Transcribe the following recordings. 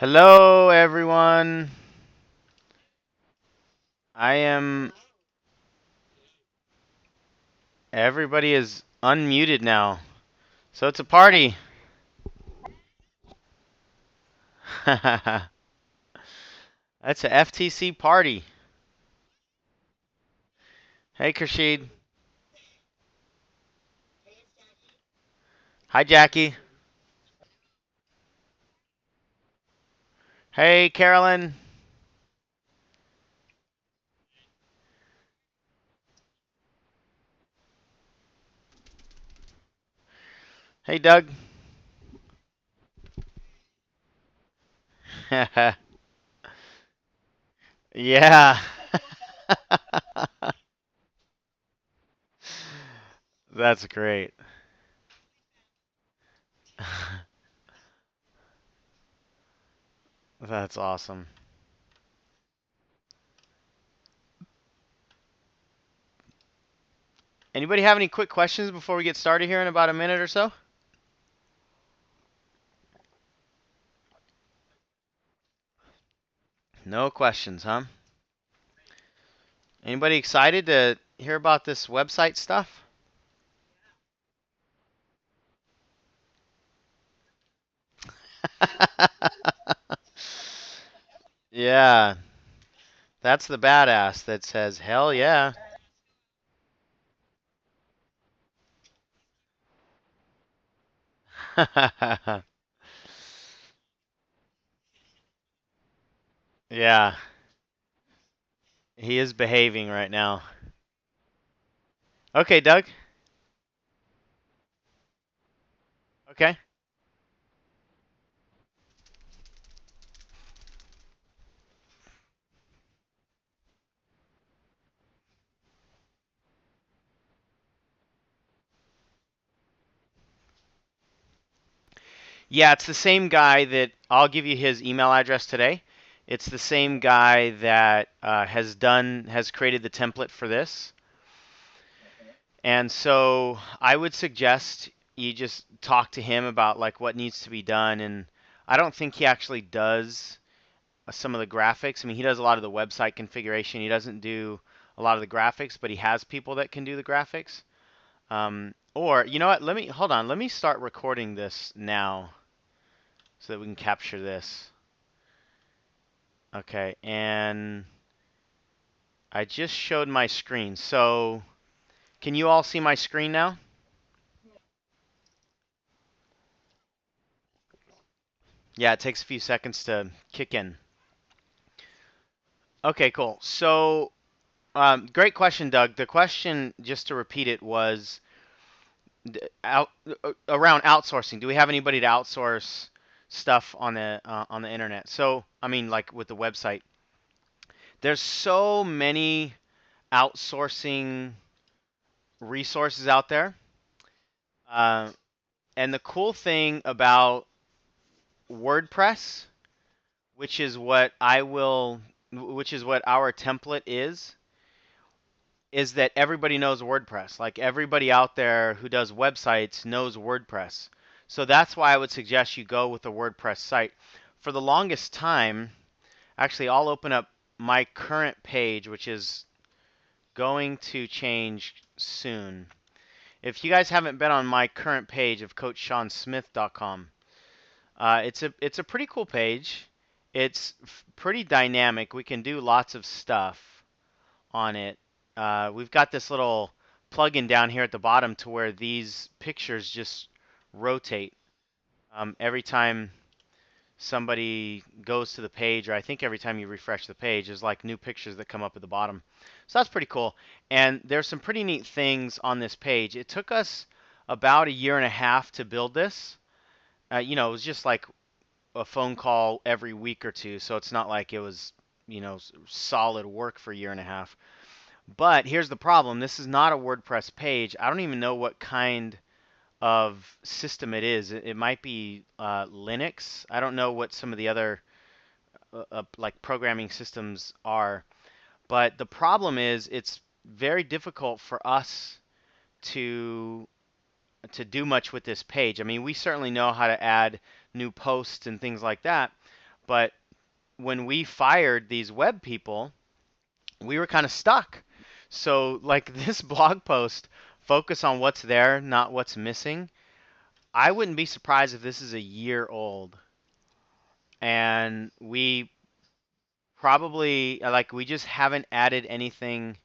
Hello, everyone. I am. Everybody is unmuted now. So it's a party. That's a FTC party. Hey, Krashid. Hi, Jackie. Hey, Carolyn. Hey, Doug. Yeah. That's great. That's awesome. Anybody have any quick questions before we get started here in about a minute or so? No questions, huh? Anybody excited to hear about this website stuff? Yeah, that's the badass that says, hell yeah. Yeah, he is behaving right now. Okay, Doug. Okay. Yeah, it's the same guy that I'll give you his email address today. It's the same guy that has created the template for this. And so I would suggest you just talk to him about like what needs to be done. And I don't think he actually does some of the graphics. I mean, he does a lot of the website configuration. He doesn't do a lot of the graphics, but he has people that can do the graphics. Or you know what? Let me hold on. Let me start recording this now so that we can capture this. Okay, and I just showed my screen. So can you all see my screen now? Yeah, it takes a few seconds to kick in. Okay, cool. So, great question, Doug. The question, just to repeat it, was out around outsourcing. Do we have anybody to outsource stuff on the internet? So, I mean, like with the website, there's so many outsourcing resources out there. Uh, and the cool thing about WordPress, which is what I will, which is what our template is that everybody knows WordPress. Like everybody out there who does websites knows WordPress. So that's why I would suggest you go with a WordPress site. For the longest time, actually, I'll open up my current page, which is going to change soon. If you guys haven't been on my current page of CoachSeanSmith.com, it's a pretty cool page. It's pretty dynamic. We can do lots of stuff on it. We've got this little plugin down here at the bottom to where these pictures just rotate every time somebody goes to the page, or I think every time you refresh the page, there's like new pictures that come up at the bottom. So that's pretty cool. And there's some pretty neat things on this page. It took us about a year and a half to build this. It was just like a phone call every week or two, so it's not like it was, solid work for a year and a half. But here's the problem. This is not a WordPress page. I don't even know what kind of system it is. It might be Linux. I don't know what some of the other like programming systems are. But the problem is it's very difficult for us to do much with this page. I mean, we certainly know how to add new posts and things like that, But when we fired these web people, we were kind of stuck. So, like this blog post, focus on what's there, not what's missing. I wouldn't be surprised if this is a year old and we probably like we just haven't added anything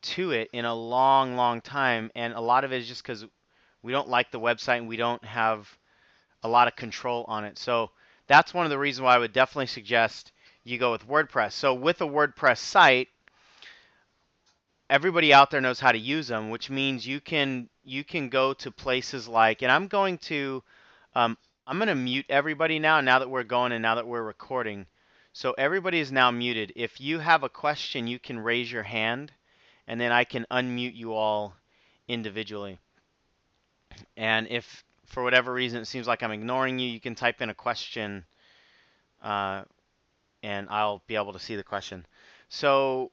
to it in a long, long time. And a lot of it is just because we don't like the website and we don't have a lot of control on it. So that's one of the reasons why I would definitely suggest you go with WordPress. So with a WordPress site, everybody out there knows how to use them, which means you can go to places like, and um, I'm going to mute everybody now that we're going and now that we're recording. So everybody is now muted. If you have a question, you can raise your hand, and then I can unmute you all individually. And if for whatever reason it seems like I'm ignoring you, you can type in a question, uh, and I'll be able to see the question. So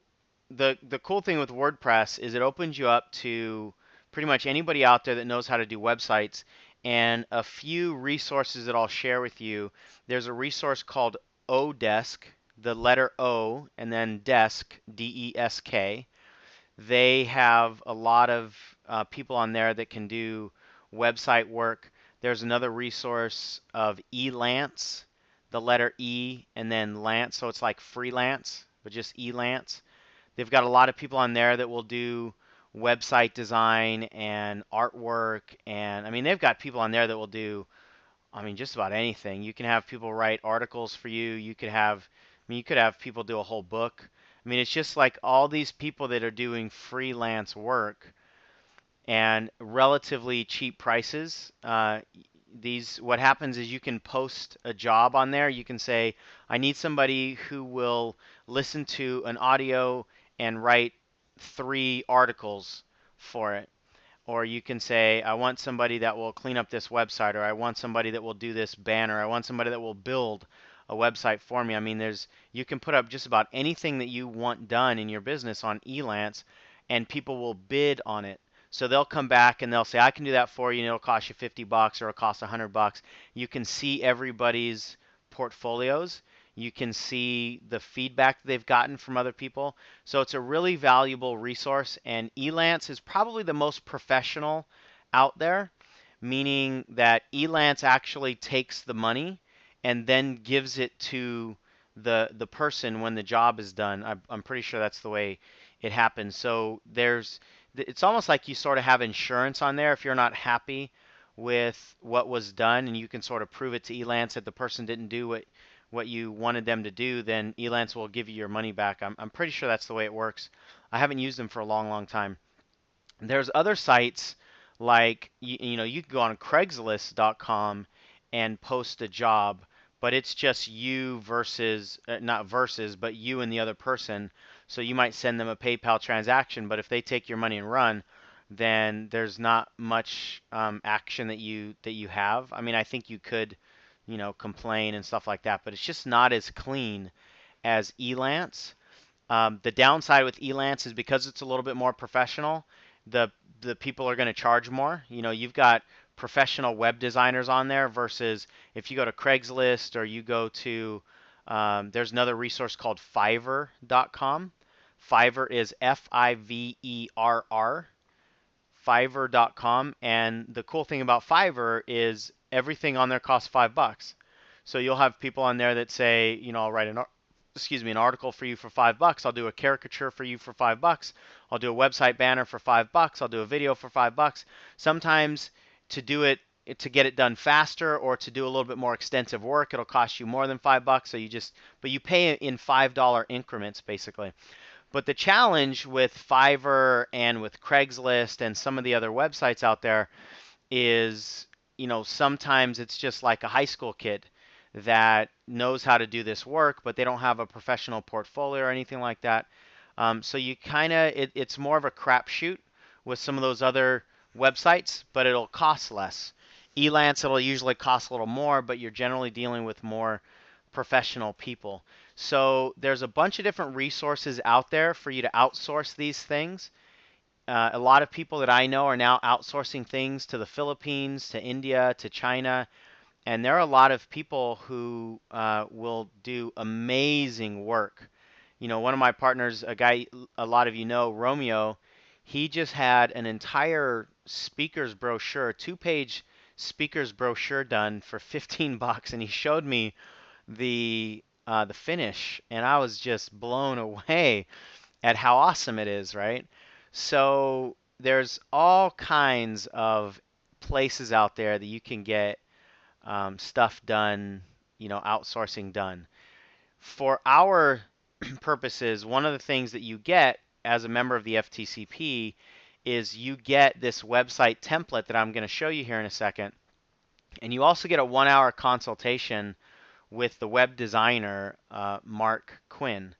the cool thing with WordPress is it opens you up to pretty much anybody out there that knows how to do websites, and a few resources that I'll share with you. There's a resource called Odesk, the letter O, and then desk, D-E-S-K. They have a lot of people on there that can do website work. There's another resource of Elance, the letter E and then Lance, so it's like freelance, but just Elance. They've got a lot of people on there that will do website design and artwork, and I mean they've got people on there that will do, I mean, just about anything. You can have people write articles for you. You could have people do a whole book. I mean, it's just like all these people that are doing freelance work and relatively cheap prices. What happens is you can post a job on there. You can say, I need somebody who will listen to an audio and write 3 articles for it. Or you can say, I want somebody that will clean up this website, or I want somebody that will do this banner, I want somebody that will build a website for me. I mean, you can put up just about anything that you want done in your business on Elance, and people will bid on it. So they'll come back and they'll say, I can do that for you, and it'll cost you $50 or it'll cost $100. You can see everybody's portfolios. You can see the feedback they've gotten from other people. So it's a really valuable resource, and Elance is probably the most professional out there, meaning that Elance actually takes the money and then gives it to the person when the job is done. I'm pretty sure that's the way it happens. So it's almost like you sort of have insurance on there if you're not happy with what was done, and you can sort of prove it to Elance that the person didn't do what you wanted them to do, then Elance will give you your money back. I'm pretty sure that's the way it works. I haven't used them for a long, long time. There's other sites like you can go on Craigslist.com and post a job, but it's just you versus not versus, but you and the other person. So you might send them a PayPal transaction, but if they take your money and run, then there's not much action that you have. I mean, I think you could, complain and stuff like that, but it's just not as clean as Elance. The downside with Elance is because it's a little bit more professional, the the people are going to charge more. You've got professional web designers on there versus if you go to Craigslist or you go to there's another resource called Fiverr.com. Fiverr is Fiverr, Fiverr.com, and the cool thing about Fiverr is everything on there costs $5. So you'll have people on there that say, I'll write an article for you for $5. I'll do a caricature for you for $5. I'll do a website banner for $5. I'll do a video for $5. Sometimes to get it done faster or to do a little bit more extensive work, it'll cost you more than $5. But you pay in $5 increments basically. But the challenge with Fiverr and with Craigslist and some of the other websites out there is, sometimes it's just like a high school kid that knows how to do this work, but they don't have a professional portfolio or anything like that. So it's more of a crapshoot with some of those other websites, but it'll cost less. Elance, it'll usually cost a little more, but you're generally dealing with more professional people. So there's a bunch of different resources out there for you to outsource these things. A lot of people that I know are now outsourcing things to the Philippines, to India, to China, And there are a lot of people who will do amazing work. You know, one of my partners, a guy a lot of you know, Romeo, he just had an entire speaker's brochure, 2-page speaker's brochure done for 15 bucks, and he showed me the finish, and I was just blown away at how awesome it is, right? So there's all kinds of places out there that you can get stuff done, you know, outsourcing done. For our purposes, one of the things that you get as a member of the FTCP is you get this website template that I'm going to show you here in a second. And you also get a 1-hour consultation with the web designer, Mark Quinn.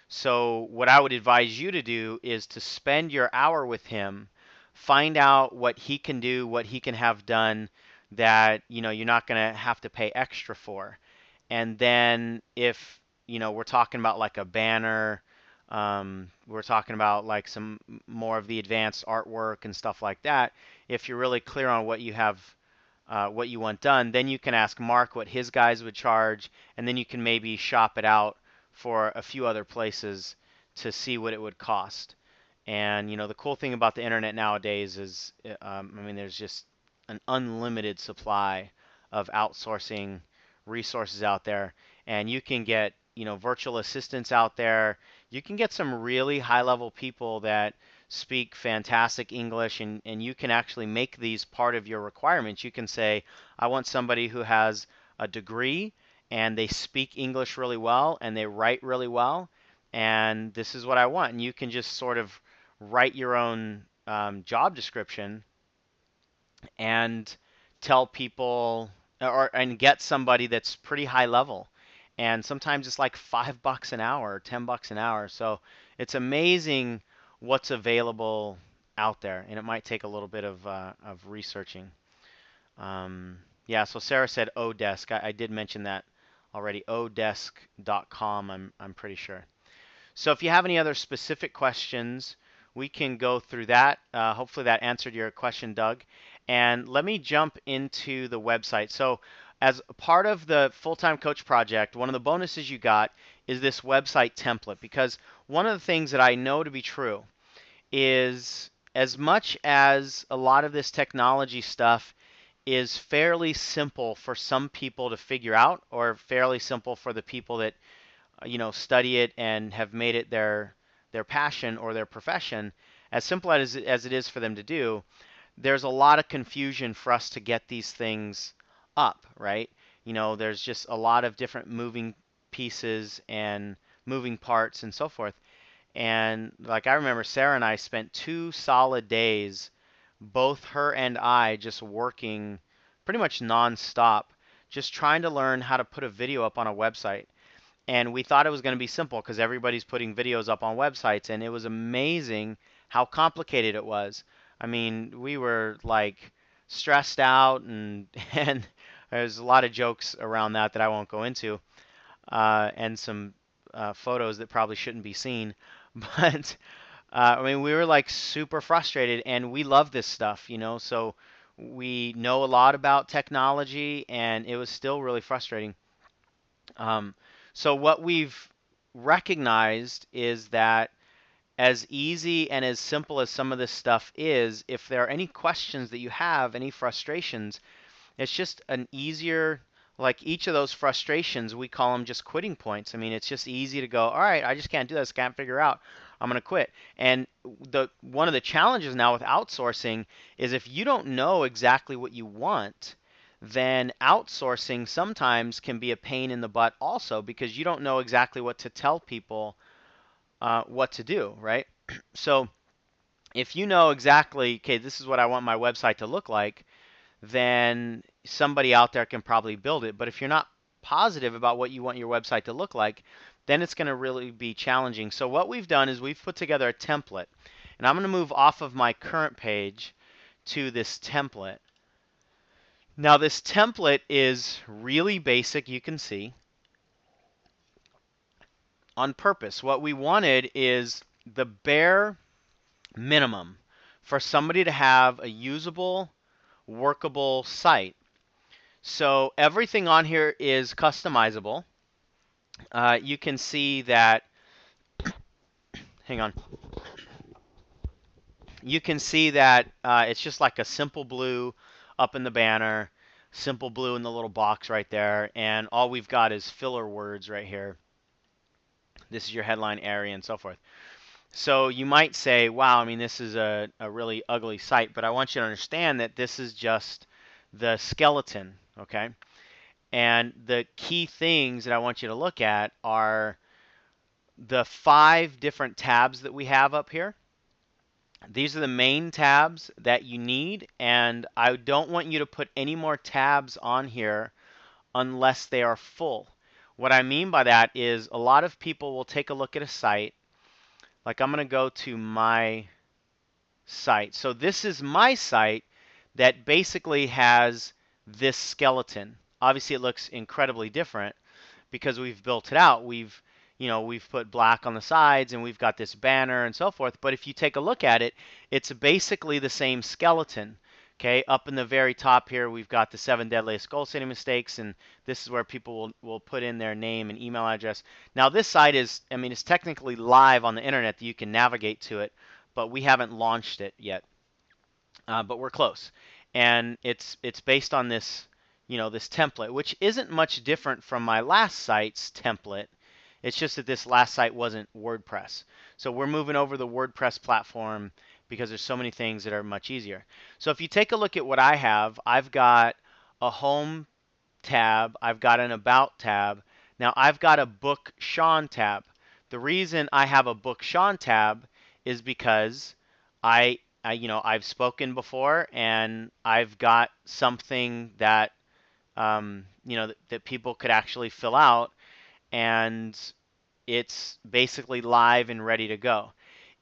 So what I would advise you to do is to spend your hour with him, find out what he can do, what he can have done that, you know, you're not going to have to pay extra for. And then if, you know, we're talking about like a banner, we're talking about like some more of the advanced artwork and stuff like that, if you're really clear on what you have, what you want done, then you can ask Mark what his guys would charge, and then you can maybe shop it out for a few other places to see what it would cost. And you know, the cool thing about the internet nowadays is, I mean, there's just an unlimited supply of outsourcing resources out there, and you can get, you know, virtual assistants out there. You can get some really high-level people that speak fantastic English, and you can actually make these part of your requirements. You can say, I want somebody who has a degree and they speak English really well and they write really well, and this is what I want. And you can just sort of write your own job description and tell people or and get somebody that's pretty high level. And sometimes it's like $5 an hour, or $10 an hour. So it's amazing what's available out there, and it might take a little bit of researching. Yeah, so Sarah said Odesk. I did mention that already. Odesk.com, I'm pretty sure. So if you have any other specific questions, we can go through that. Hopefully that answered your question, Doug. And let me jump into the website. So as a part of the Full-Time Coach Project, one of the bonuses you got is this website template, because one of the things that I know to be true is as much as a lot of this technology stuff is fairly simple for some people to figure out, or fairly simple for the people that you know, study it and have made it their passion or their profession, as simple as it is for them to do, there's a lot of confusion for us to get these things up, right? You know, there's just a lot of different moving pieces and moving parts and so forth. And like I remember Sarah and I spent 2 solid days, both her and I, just working pretty much nonstop, just trying to learn how to put a video up on a website. And we thought it was going to be simple because everybody's putting videos up on websites, and it was amazing how complicated it was. I mean, we were like stressed out, and and there's a lot of jokes around that I won't go into, and some photos that probably shouldn't be seen. But I mean, we were like super frustrated, and we love this stuff, you know. So we know a lot about technology, and it was still really frustrating. Um, so what we've recognized is that as easy and as simple as some of this stuff is, if there are any questions that you have, any frustrations, it's just an easier, like each of those frustrations, we call them just quitting points. I mean, it's just easy to go, all right, I just can't do this, can't figure out. I'm going to quit. And the one of the challenges now with outsourcing is if you don't know exactly what you want, then outsourcing sometimes can be a pain in the butt also, because you don't know exactly what to tell people what to do, right? So if you know exactly, okay, this is what I want my website to look like, then somebody out there can probably build it. But if you're not positive about what you want your website to look like, then it's going to really be challenging. So what we've done is we've put together a template. And I'm going to move off of my current page to this template. Now this template is really basic, you can see, on purpose. What we wanted is the bare minimum for somebody to have a usable, workable site. So everything on here is customizable. You can see that, hang on, you can see that it's just like a simple blue up in the banner, simple blue in the little box right there, and all we've got is filler words right here. This is your headline area and so forth. So you might say, wow, I mean, this is a really ugly site, but I want you to understand that this is just the skeleton, okay? And the key things that I want you to look at are the 5 different tabs that we have up here. These are the main tabs that you need, and I don't want you to put any more tabs on here unless they are full. What I mean by that is a lot of people will take a look at a site. Like I'm going to go to my site. So this is my site that basically has this skeleton. Obviously it looks incredibly different because we've built it out. We've put black on the sides and we've got this banner and so forth. But if you take a look at it, it's basically the same skeleton. Okay, up in the very top here, we've got the 7 deadliest goal setting mistakes, and this is where people will put in their name and email address. Now, this site is, I mean, it's technically live on the internet that you can navigate to it, but we haven't launched it yet. But we're close, and it's based on this, this template, which isn't much different from my last site's template. It's just that this last site wasn't WordPress. So we're moving over the WordPress platform because there's so many things that are much easier. So if you take a look at what I have, I've got a home tab, I've got an about tab. Now I've got a book Sean tab. The reason I have a book Sean tab is because I've spoken before and I've got something that that people could actually fill out, and it's basically live and ready to go.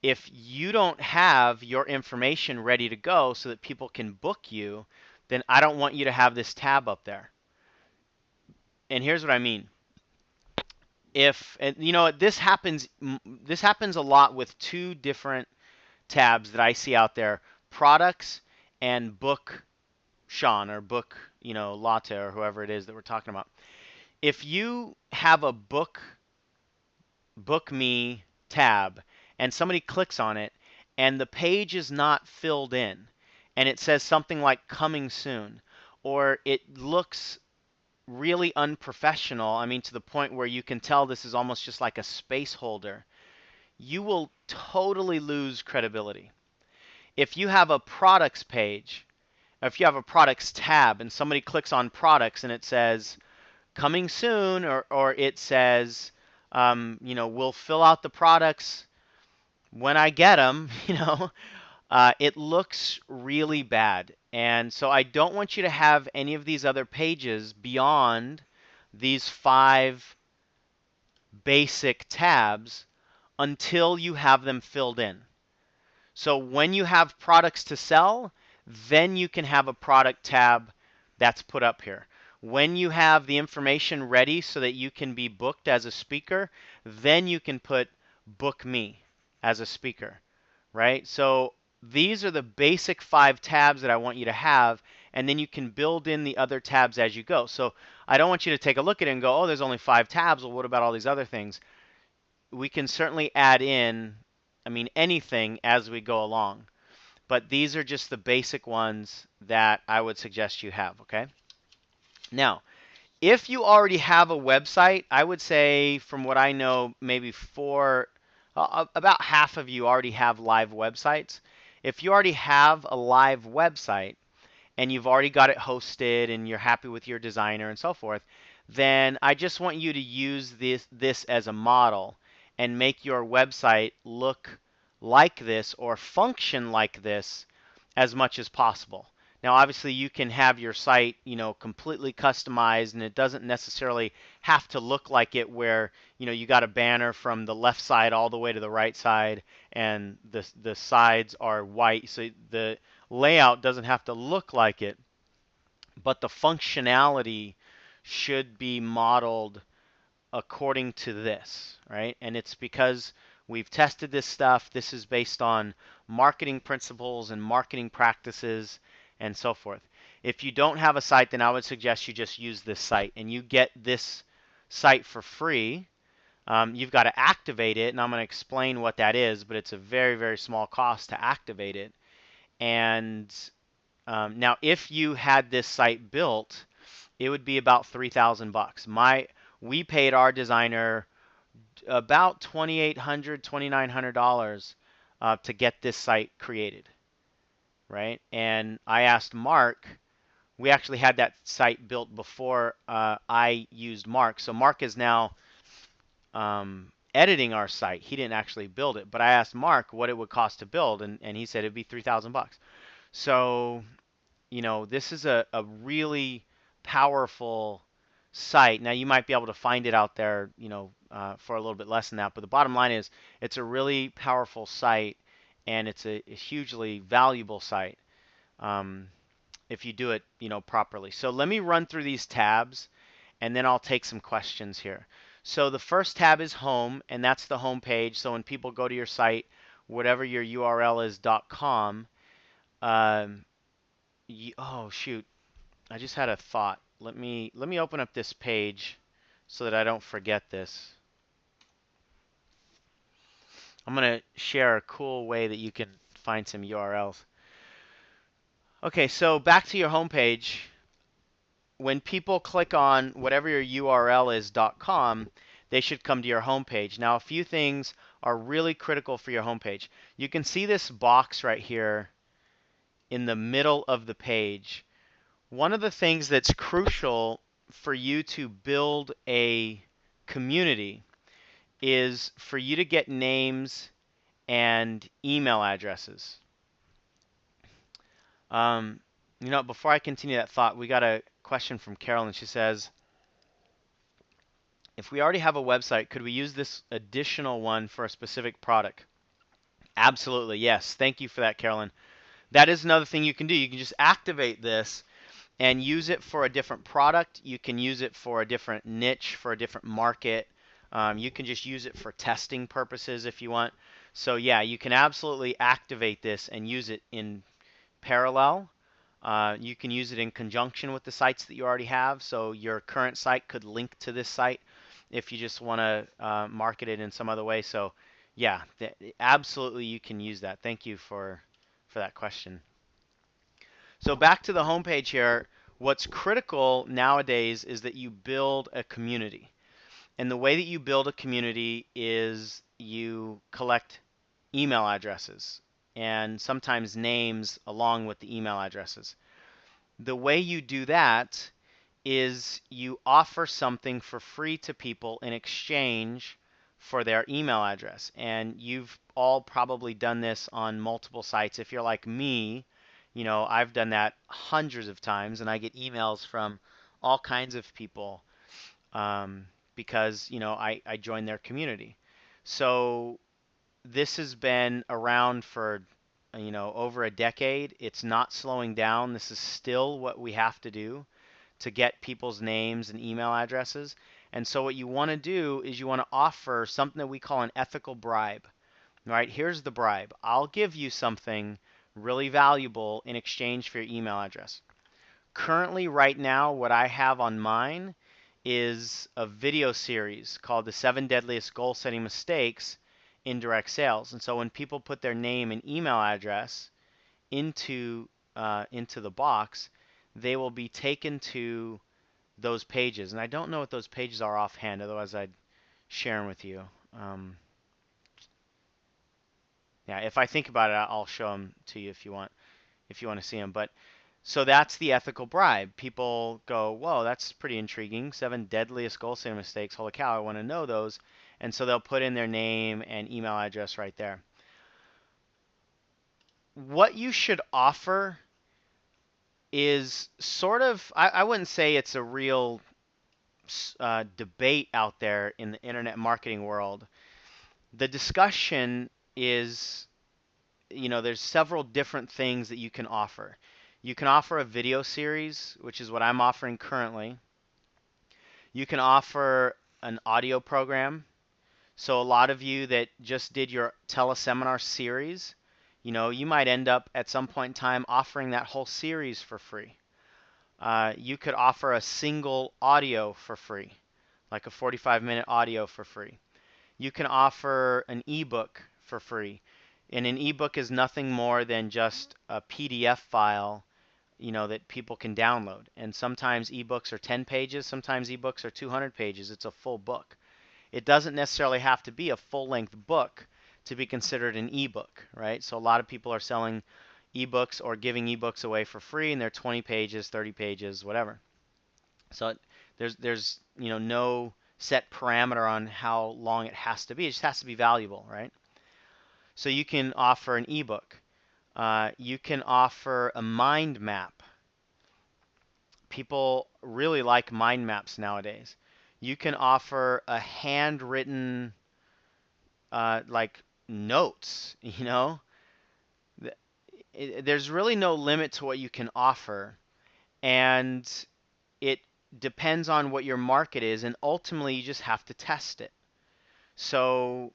If you don't have your information ready to go so that people can book you, then I don't want you to have this tab up there. And here's what I mean. This happens a lot with 2 different tabs that I see out there: products and book Sean, or book, Latte, or whoever it is that we're talking about. If you have a book me tab and somebody clicks on it and the page is not filled in and it says something like coming soon, or it looks really unprofessional, I mean, to the point where you can tell this is almost just like a space holder, you will totally lose credibility. If you have a products page, or if you have a products tab and somebody clicks on products and it says coming soon, or it says, we'll fill out the products when I get them, it looks really bad. And so I don't want you to have any of these other pages beyond these 5 basic tabs until you have them filled in. So when you have products to sell, then you can have a product tab that's put up here. When you have the information ready so that you can be booked as a speaker, then you can put book me as a speaker, right? So these are the basic 5 tabs that I want you to have, and then you can build in the other tabs as you go. So I don't want you to take a look at it and go, oh, there's only 5 tabs. Well, what about all these other things? We can certainly add in, I mean, anything as we go along. But these are just the basic ones that I would suggest you have, okay? Now, if you already have a website, I would say, from what I know, maybe about half of you already have live websites. If you already have a live website and you've already got it hosted and you're happy with your designer and so forth, then I just want you to use this as a model and make your website look like this or function like this as much as possible. Now, obviously, you can have your site, completely customized, and it doesn't necessarily have to look like it where, you got a banner from the left side all the way to the right side, and the sides are white. So the layout doesn't have to look like it, but the functionality should be modeled according to this, right? And it's because we've tested this stuff. This is based on marketing principles and marketing practices and so forth. If you don't have a site, then I would suggest you just use this site, and you get this site for free. You've got to activate it, and I'm going to explain what that is, but it's a very, very small cost to activate it. And now, if you had this site built, it would be about $3,000. We paid our designer about $2,800, $2,900 to get this site created, right? And I asked Mark. We actually had that site built before I used Mark. So Mark is now editing our site. He didn't actually build it, but I asked Mark what it would cost to build, and he said it'd be $3,000. So, this is a really powerful site. Now, you might be able to find it out there, for a little bit less than that, but the bottom line is it's a really powerful site, and it's a hugely valuable site if you do it, properly. So let me run through these tabs, and then I'll take some questions here. So the first tab is home, and that's the home page. So when people go to your site, whatever your URL is .com, oh shoot, I just had a thought. Let me open up this page so that I don't forget this. I'm going to share a cool way that you can find some URLs. Okay, so back to your home page. When people click on whatever your URL is .com, they should come to your homepage. Now, a few things are really critical for your homepage. You can see this box right here in the middle of the page. One of the things that's crucial for you to build a community is for you to get names and email addresses. Before I continue that thought, we got a question from Carolyn. She says, if we already have a website, could we use this additional one for a specific product? Absolutely, yes. Thank you for that, Carolyn. That is another thing you can do. You can just activate this and use it for a different product. You can use it for a different niche, for a different market. You can just use it for testing purposes if you want. So yeah, you can absolutely activate this and use it in parallel. You can use it in conjunction with the sites that you already have. So your current site could link to this site if you just want to market it in some other way. So yeah, absolutely you can use that. Thank you for that question. So back to the homepage here, what's critical nowadays is that you build a community. And the way that you build a community is you collect email addresses and sometimes names along with the email addresses. The way you do that is you offer something for free to people in exchange for their email address. And you've all probably done this on multiple sites. If you're like me, I've done that hundreds of times, and I get emails from all kinds of people because, I joined their community. So this has been around for, over a decade. It's not slowing down. This is still what we have to do to get people's names and email addresses. And so what you want to do is you want to offer something that we call an ethical bribe. Right? Here's the bribe. I'll give you something really valuable in exchange for your email address. Currently, right now, what I have on mine is a video series called The 7 Deadliest Goal Setting Mistakes in Direct Sales. And so when people put their name and email address into the box, they will be taken to those pages. And I don't know what those pages are offhand, otherwise I'd share them with you. Yeah, if I think about it, I'll show them to you if you want to see them. But so that's the ethical bribe. People go, whoa, that's pretty intriguing. 7 deadliest goal setting mistakes. Holy cow, I want to know those. And so they'll put in their name and email address right there. What you should offer is sort of, I wouldn't say it's a real debate out there in the internet marketing world. The discussion is, there's several different things that you can offer. You can offer a video series, which is what I'm offering currently. You can offer an audio program. So a lot of you that just did your teleseminar series, you might end up at some point in time offering that whole series for free. You could offer a single audio for free, like a 45-minute audio for free. You can offer an ebook for free. And an ebook is nothing more than just a PDF file, that people can download. And sometimes ebooks are 10 pages, sometimes ebooks are 200 pages. It's a full book. It doesn't necessarily have to be a full-length book to be considered an ebook, right? So a lot of people are selling ebooks or giving ebooks away for free, and they're 20 pages, 30 pages, whatever. So there's no set parameter on how long it has to be. It just has to be valuable, right? So you can offer an ebook. You can offer a mind map. People really like mind maps nowadays. You can offer a handwritten like notes. There's really no limit to what you can offer, and it depends on what your market is, and ultimately you just have to test it. So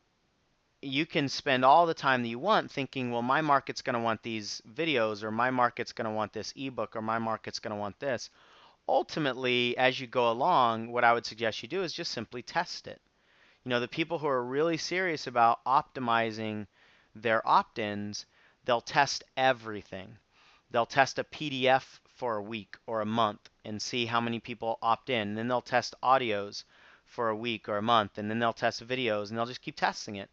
you can spend all the time that you want thinking, well, my market's going to want these videos, or my market's going to want this ebook, or my market's going to want this. Ultimately, as you go along, what I would suggest you do is just simply test it. The people who are really serious about optimizing their opt-ins, they'll test everything. They'll test a PDF for a week or a month and see how many people opt in. And then they'll test audios for a week or a month, and then they'll test videos, and they'll just keep testing it.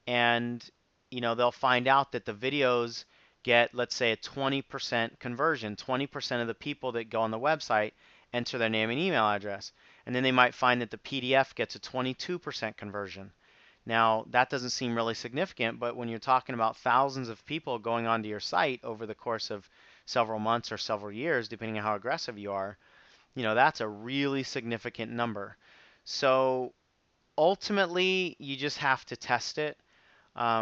And they'll find out that the videos get, let's say, a 20% conversion. 20% of the people that go on the website enter their name and email address. And then they might find that the PDF gets a 22% conversion. Now, that doesn't seem really significant, but when you're talking about thousands of people going onto your site over the course of several months or several years, depending on how aggressive you are, that's a really significant number. So ultimately, you just have to test it.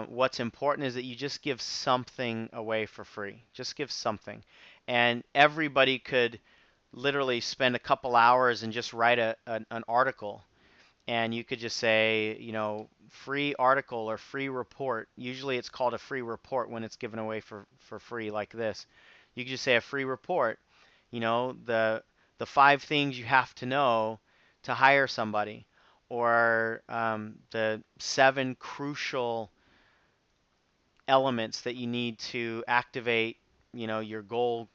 What's important is that you just give something away for free. Just give something. And everybody could literally spend a couple hours and just write an article. And you could just say, free article or free report. Usually it's called a free report when it's given away for free like this. You could just say a free report. The 5 things you have to know to hire somebody, or the 7 crucial elements that you need to activate, your goal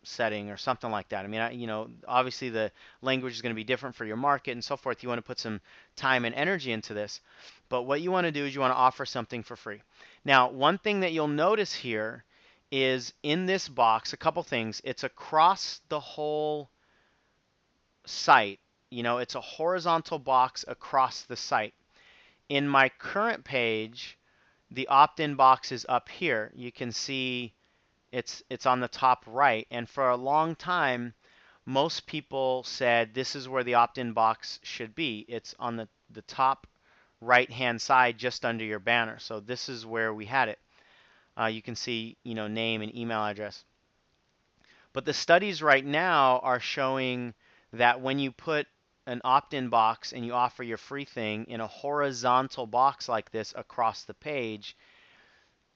setting or something like that. I mean, obviously the language is going to be different for your market and so forth. You want to put some time and energy into this. But what you want to do is you want to offer something for free. Now, one thing that you'll notice here is in this box, a couple things. It's across the whole site. It's a horizontal box across the site. In my current page, the opt-in box is up here. You can see it's on the top right. And for a long time, most people said this is where the opt-in box should be. It's on the top right-hand side just under your banner. So this is where we had it. You can see, name and email address. But the studies right now are showing that when you put an opt-in box and you offer your free thing in a horizontal box like this across the page,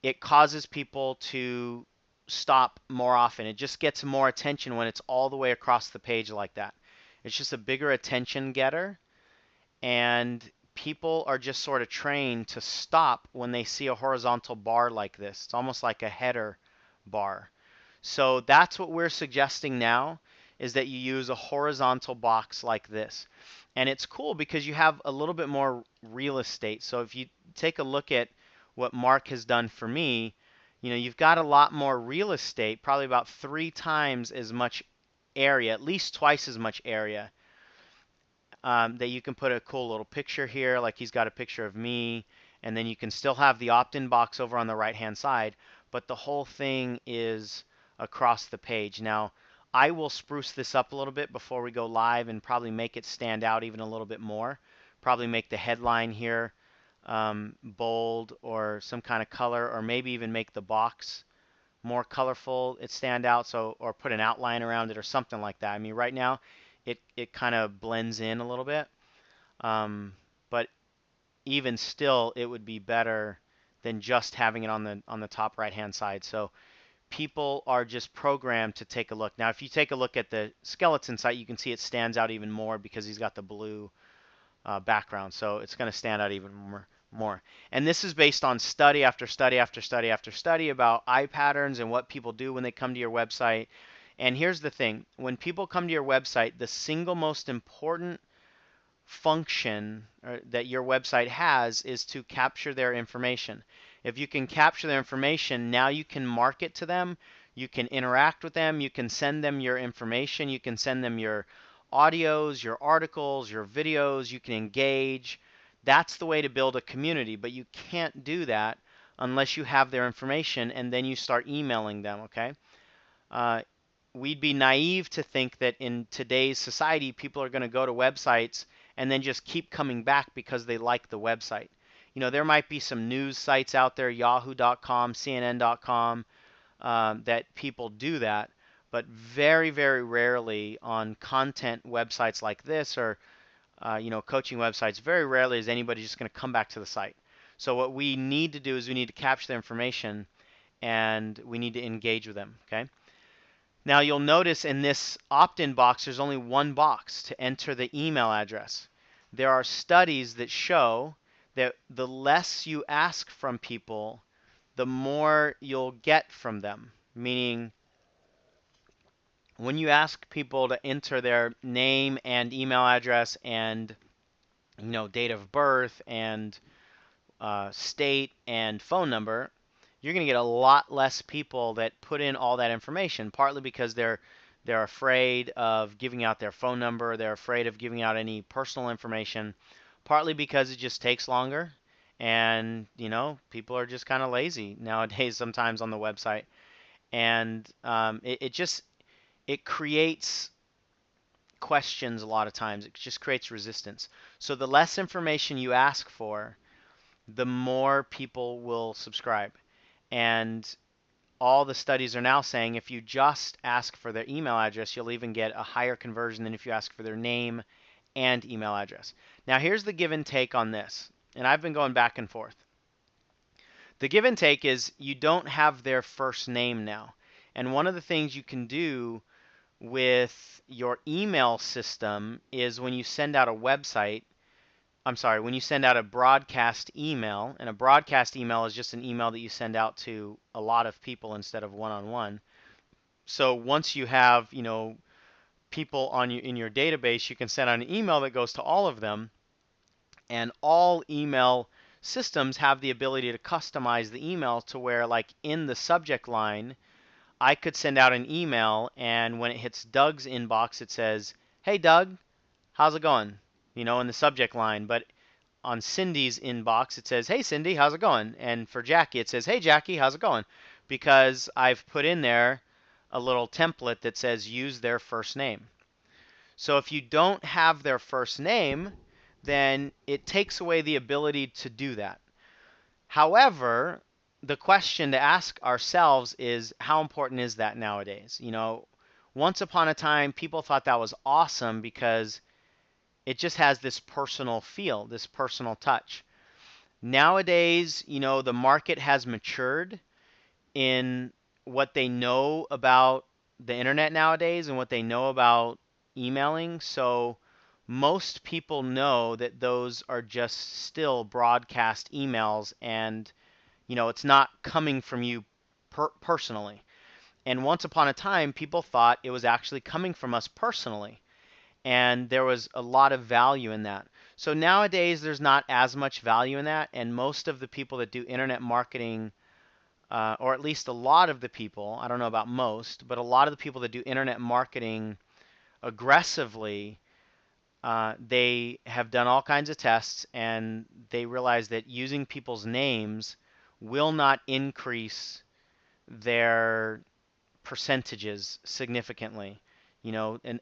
it causes people to stop more often. It just gets more attention when it's all the way across the page like that. It's just a bigger attention getter, and people are just sort of trained to stop when they see a horizontal bar like this. It's almost like a header bar. So that's what we're suggesting now, is that you use a horizontal box like this. And it's cool because you have a little bit more real estate. So if you take a look at what Mark has done for me, you've got a lot more real estate, probably about 3 times as much area, at least twice as much area, that you can put a cool little picture here, like he's got a picture of me, and then you can still have the opt-in box over on the right-hand side, but the whole thing is across the page. Now, I will spruce this up a little bit before we go live and probably make it stand out even a little bit more. Probably make the headline here bold or some kind of color, or maybe even make the box more colorful, it stand out, so, or put an outline around it or something like that. I mean, right now it kind of blends in a little bit, but even still, it would be better than just having it on the top right hand side. So people are just programmed to take a look. Now, if you take a look at the skeleton site, you can see it stands out even more because he's got the blue background. So it's going to stand out even more. And this is based on study after study after study after study about eye patterns and what people do when they come to your website. And here's the thing. When people come to your website, the single most important function that your website has is to capture their information. If you can capture their information, now you can market to them, you can interact with them, you can send them your information, you can send them your audios, your articles, your videos, you can engage. That's the way to build a community, but you can't do that unless you have their information and then you start emailing them, okay? Uh, we'd be naive to think that in today's society, people are going to go to websites and then just keep coming back because they like the website. You know, there might be some news sites out there, yahoo.com, CNN.com, that people do that, but very, very rarely on content websites like this or, coaching websites, very rarely is anybody just going to come back to the site. So what we need to do is we need to capture the information and we need to engage with them, okay? Now you'll notice in this opt-in box, there's only one box to enter the email address. There are studies that show that the less you ask from people, the more you'll get from them. Meaning, when you ask people to enter their name and email address and date of birth and state and phone number, you're going to get a lot less people that put in all that information, partly because they're afraid of giving out their phone number, they're afraid of giving out any personal information, partly because it just takes longer, and people are just kind of lazy nowadays sometimes on the website, and it creates questions a lot of times. It just creates resistance. So the less information you ask for, the more people will subscribe. And all the studies are now saying if you just ask for their email address, you'll even get a higher conversion than if you ask for their name and email address. Now, here's the give and take on this. And I've been going back and forth. The give and take is you don't have their first name now. And one of the things you can do with your email system is when you send out a website, when you send out a broadcast email, and a broadcast email is just an email that you send out to a lot of people instead of one-on-one. So once you have, people in your database, you can send out an email that goes to all of them, and all email systems have the ability to customize the email to where, like in the subject line, I could send out an email, and when it hits Doug's inbox, it says, "Hey Doug, how's it going?" In the subject line. But on Cindy's inbox, it says, "Hey Cindy, how's it going?" And for Jackie, it says, "Hey Jackie, how's it going?" Because I've put in there a little template that says use their first name. So if you don't have their first name, then it takes away the ability to do that. However, the question to ask ourselves is, how important is that nowadays? Once upon a time, people thought that was awesome because it just has this personal feel, this personal touch. Nowadays, the market has matured in what they know about the internet nowadays and what they know about emailing. So most people know that those are just still broadcast emails, and it's not coming from you personally. And once upon a time, people thought it was actually coming from us personally, and there was a lot of value in that. So nowadays, there's not as much value in that, and most of the people that do internet marketing, or at least a lot of the people, I don't know about most, but a lot of the people that do internet marketing aggressively, they have done all kinds of tests, and they realize that using people's names will not increase their percentages significantly,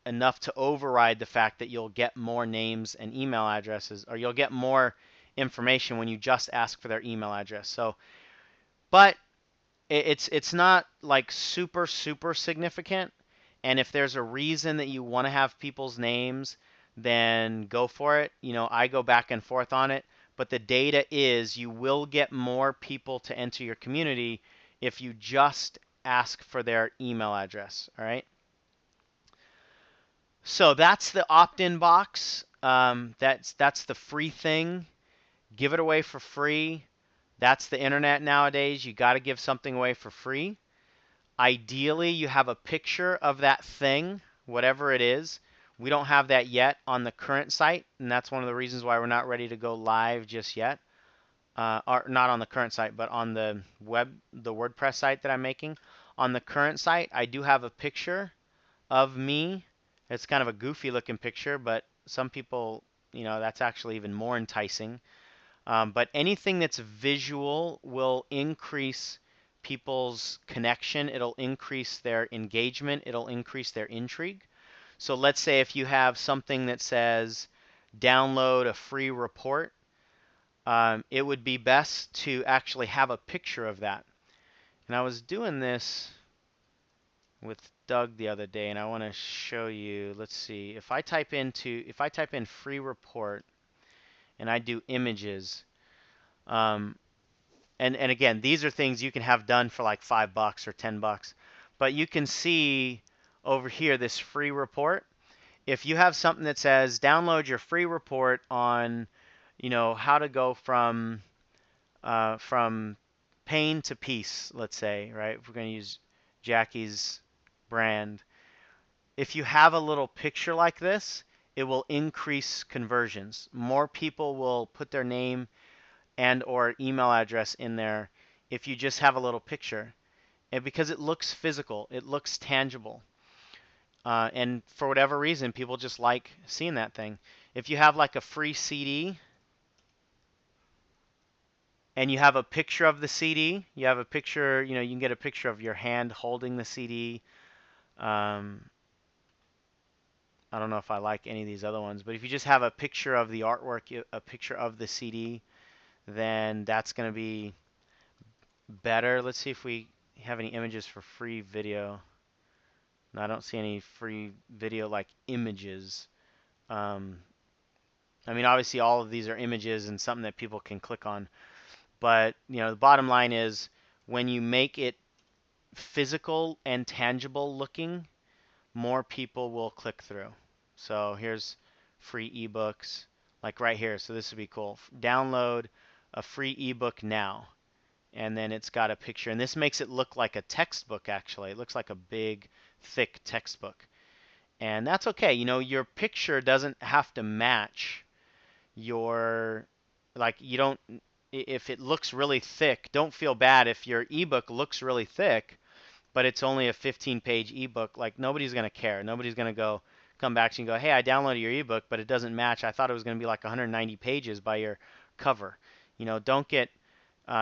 enough to override the fact that you'll get more names and email addresses, or you'll get more information when you just ask for their email address. So, but it's not like super significant. And if there's a reason that you want to have people's names, then go for it. I go back and forth on it, but the data is you will get more people to enter your community if you just ask for their email address. All right. So that's the opt-in box. That's the free thing. Give it away for free. That's the internet nowadays. You got to give something away for free. Ideally, you have a picture of that thing, whatever it is. We don't have that yet on the current site, and that's one of the reasons why we're not ready to go live just yet. Or not on the current site, but on the WordPress site that I'm making. On the current site, I do have a picture of me. It's kind of a goofy looking picture, but some people, that's actually even more enticing. But anything that's visual will increase people's connection. It'll increase their engagement. It'll increase their intrigue. So let's say if you have something that says download a free report, it would be best to actually have a picture of that. And I was doing this with Doug the other day, and I want to show you. Let's see. If I type in free report and I do images, and again, these are things you can have done for like $5 or $10, but you can see over here this free report. If you have something that says download your free report on, how to go from pain to peace, let's say, right? If we're going to use Jackie's brand, if you have a little picture like this, it will increase conversions. More people will put their name and or email address in there if you just have a little picture. And because it looks physical, it looks tangible. And for whatever reason, people just like seeing that thing. If you have like a free CD and you have a picture of the CD, you have a picture, you can get a picture of your hand holding the CD. I don't know if I like any of these other ones, but if you just have a picture of the artwork, a picture of the CD, then that's going to be better. Let's see if we have any images for free video. No, I don't see any free video like images. I mean, obviously all of these are images and something that people can click on. But, the bottom line is when you make it physical and tangible looking, more people will click through. So here's free ebooks, like right here. So this would be cool. Download a free ebook now. And then it's got a picture. And this makes it look like a textbook, actually. It looks like a big, thick textbook. And that's okay. Your picture doesn't have to match your, like, you don't, if it looks really thick, don't feel bad if your ebook looks really thick, but it's only a 15-page ebook. Like, nobody's going to care. Nobody's going to come back to you and go, hey, I downloaded your ebook, but it doesn't match. I thought it was going to be like 190 pages by your cover. Don't get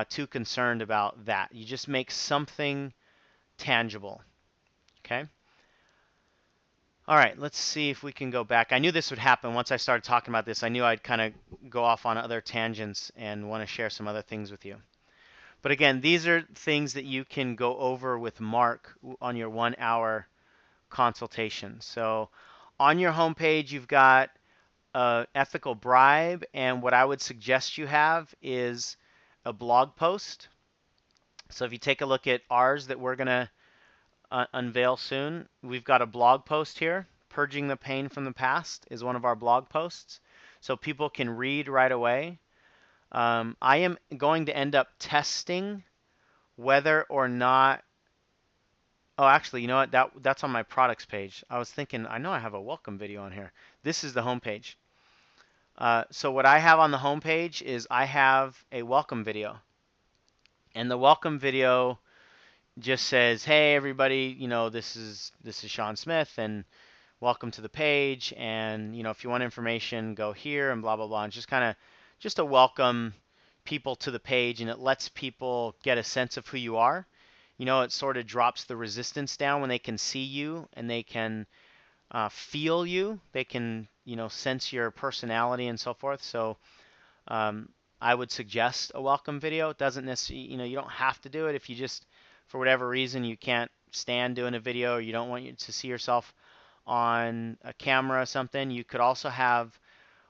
too concerned about that. You just make something tangible. Okay? All right, let's see if we can go back. I knew this would happen once I started talking about this. I knew I'd kind of go off on other tangents and want to share some other things with you. But again, these are things that you can go over with Mark on your 1-hour consultation. So on your homepage, you've got ethical bribe, and what I would suggest you have is a blog post. So if you take a look at ours that we're going to unveil soon, we've got a blog post here. Purging the Pain from the Past is one of our blog posts. So people can read right away. I am going to end up testing whether or not. Oh, actually, you know what? That's on my products page. I was thinking, I know I have a welcome video on here. This is the homepage. So what I have on the homepage is I have a welcome video. And the welcome video just says, hey, everybody, this is Sean Smith, and welcome to the page. And, if you want information, go here and blah, blah, blah. And just to welcome people to the page, and it lets people get a sense of who you are. It sort of drops the resistance down when they can see you and they can feel you. They can, sense your personality and so forth. So I would suggest a welcome video. It doesn't necessarily, you don't have to do it if you just, for whatever reason, you can't stand doing a video or you don't want you to see yourself on a camera or something. You could also have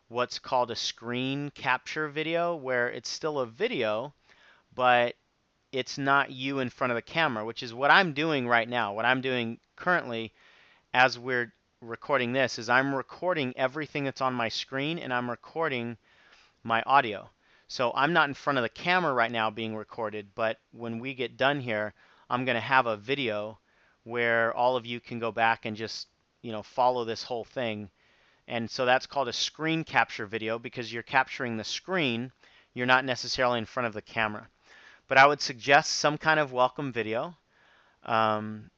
what's called a screen capture video, where it's still a video, but it's not you in front of the camera, which is what I'm doing right now. What I'm doing currently as we're recording this is I'm recording everything that's on my screen, and I'm recording my audio. So I'm not in front of the camera right now being recorded, but when we get done here, I'm going to have a video where all of you can go back and just, follow this whole thing. And so that's called a screen capture video because you're capturing the screen. You're not necessarily in front of the camera. But I would suggest some kind of welcome video, um,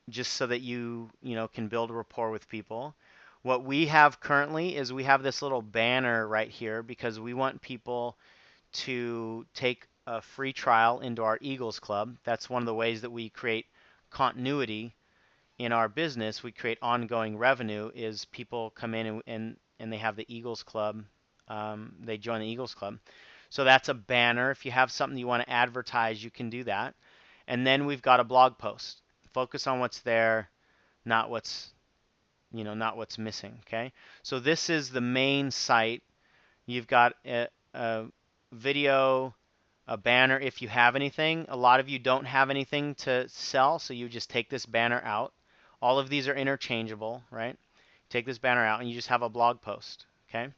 just so that you can build a rapport with people. What we have currently is we have this little banner right here because we want people to take a free trial into our Eagles Club. That's one of the ways that we create continuity in our business. We create ongoing revenue is people come in and they have the Eagles Club. They join the Eagles Club. So that's a banner. If you have something you want to advertise, you can do that. And then we've got a blog post. Focus on what's there, not what's missing. Okay. So this is the main site. You've got a video, a banner if you have anything. A lot of you don't have anything to sell, so you just take this banner out. All of these are interchangeable, right? Take this banner out and you just have a blog post. Okay.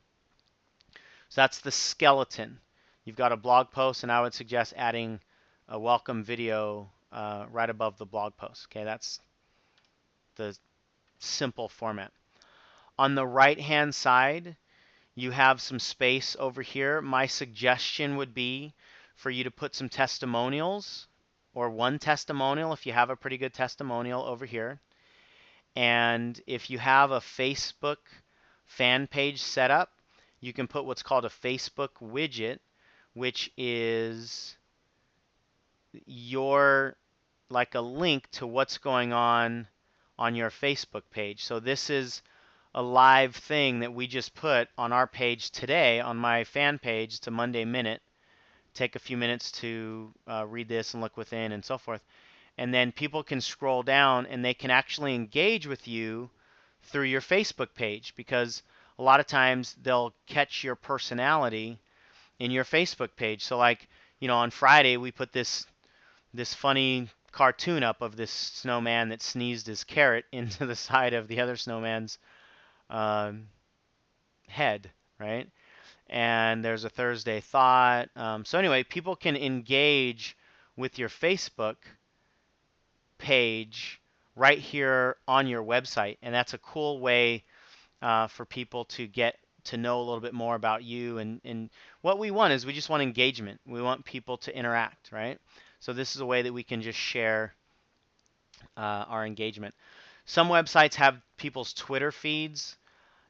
So that's the skeleton. You've got a blog post, and I would suggest adding a welcome video right above the blog post. Okay, that's the simple format. On the right-hand side, you have some space over here. My suggestion would be for you to put some testimonials, or one testimonial if you have a pretty good testimonial over here. And if you have a Facebook fan page set up, you can put what's called a Facebook widget, which is like a link to what's going on your Facebook page. So this is a live thing that we just put on our page today on my fan page. It's a Monday Minute. Take a few minutes to read this and look within and so forth. And then people can scroll down and they can actually engage with you through your Facebook page, because a lot of times they'll catch your personality in your Facebook page. So like, on Friday we put this funny cartoon up of this snowman that sneezed his carrot into the side of the other snowman's head, right? And there's a Thursday thought. So anyway, people can engage with your Facebook page right here on your website, and that's a cool way for people to get to know a little bit more about you. And what we want is we just want engagement. We want people to interact, right? So this is a way that we can just share our engagement. Some websites have people's Twitter feeds.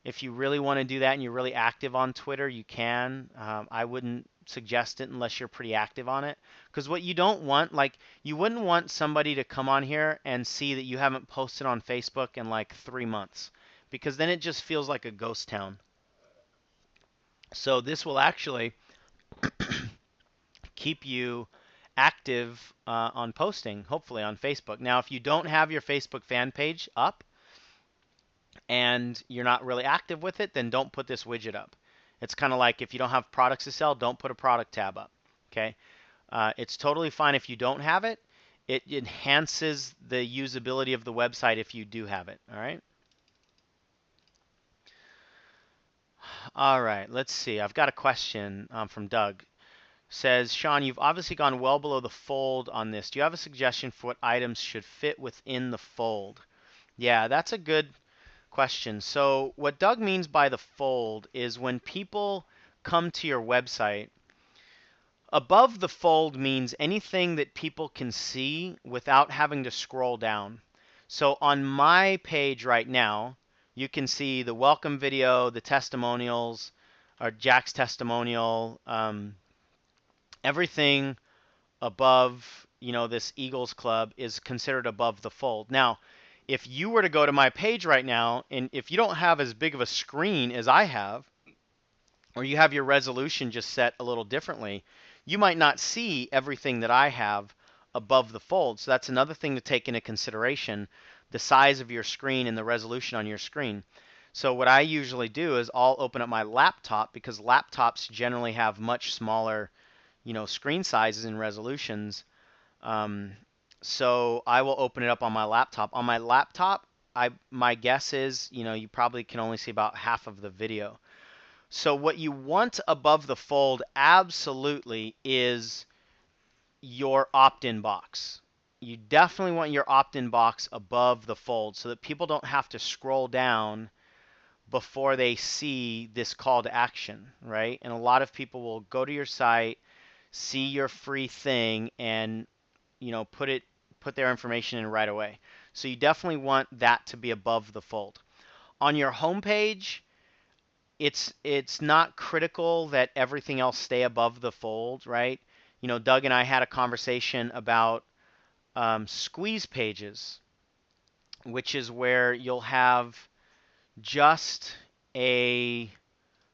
If you really want to do that and you're really active on Twitter, you can. I wouldn't suggest it unless you're pretty active on it. Because what you don't want, like, you wouldn't want somebody to come on here and see that you haven't posted on Facebook in like 3 months, because then it just feels like a ghost town. So this will actually keep you active on posting, hopefully on Facebook. Now, if you don't have your Facebook fan page up and you're not really active with it, then don't put this widget up. It's kind of like if you don't have products to sell, don't put a product tab up. Okay, it's totally fine if you don't have it. It enhances the usability of the website if you do have it. All right. All right. Let's see. I've got a question from Doug. Says, Sean, you've obviously gone well below the fold on this. Do you have a suggestion for what items should fit within the fold? Yeah, that's a good question. So what Doug means by the fold is when people come to your website, above the fold means anything that people can see without having to scroll down. So on my page right now, you can see the welcome video, the testimonials, or Jack's testimonial, everything above, this Eagles Club is considered above the fold. Now, if you were to go to my page right now, and if you don't have as big of a screen as I have, or you have your resolution just set a little differently, you might not see everything that I have above the fold. So that's another thing to take into consideration, the size of your screen and the resolution on your screen. So what I usually do is I'll open up my laptop, because laptops generally have much smaller screen sizes and resolutions. Um, so I will open it up on my laptop. On my laptop, my guess is, you probably can only see about half of the video. So what you want above the fold absolutely is your opt-in box. You definitely want your opt-in box above the fold so that people don't have to scroll down before they see this call to action, right? And a lot of people will go to your site, see your free thing, and put their information in right away. So you definitely want that to be above the fold. On your home page, it's not critical that everything else stay above the fold, right? Doug and I had a conversation about squeeze pages, which is where you'll have just a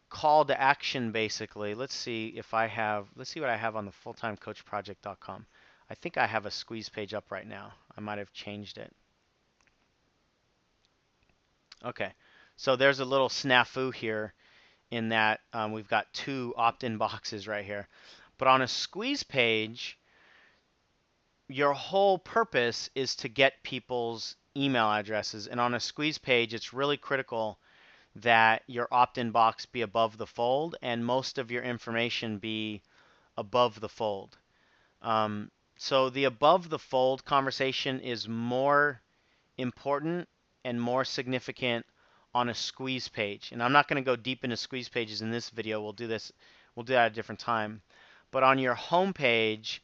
call to action basically. Let's see what I have on the fulltimecoachproject.com. I think I have a squeeze page up right now. I might have changed it. Okay, so there's a little snafu here in that we've got two opt-in boxes right here. But on a squeeze page, your whole purpose is to get people's email addresses. And on a squeeze page, it's really critical that your opt-in box be above the fold and most of your information be above the fold. So the above the fold conversation is more important and more significant on a squeeze page. And I'm not going to go deep into squeeze pages in this video. We'll do that at a different time. But on your home page,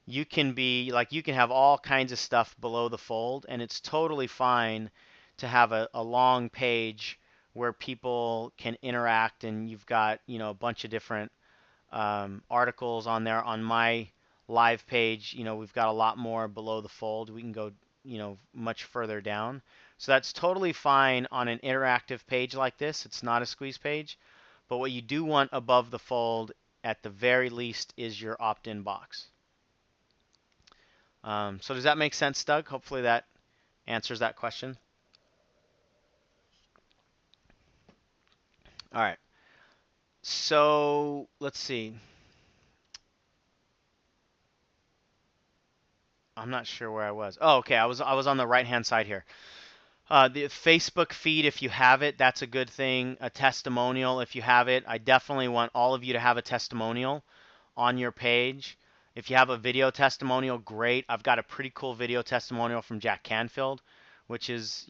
you can have all kinds of stuff below the fold, and it's totally fine to have a long page where people can interact, and you've got a bunch of different articles on there. On my live page, we've got a lot more below the fold. We can go much further down. So that's totally fine on an interactive page like this. It's not a squeeze page. But what you do want above the fold at the very least is your opt-in box. So does that make sense, Doug? Hopefully that answers that question. All right. So let's see. I'm not sure where I was. Oh, okay. I was on the right-hand side here. The Facebook feed, if you have it, that's a good thing. A testimonial, if you have it. I definitely want all of you to have a testimonial on your page. If you have a video testimonial, great. I've got a pretty cool video testimonial from Jack Canfield, which is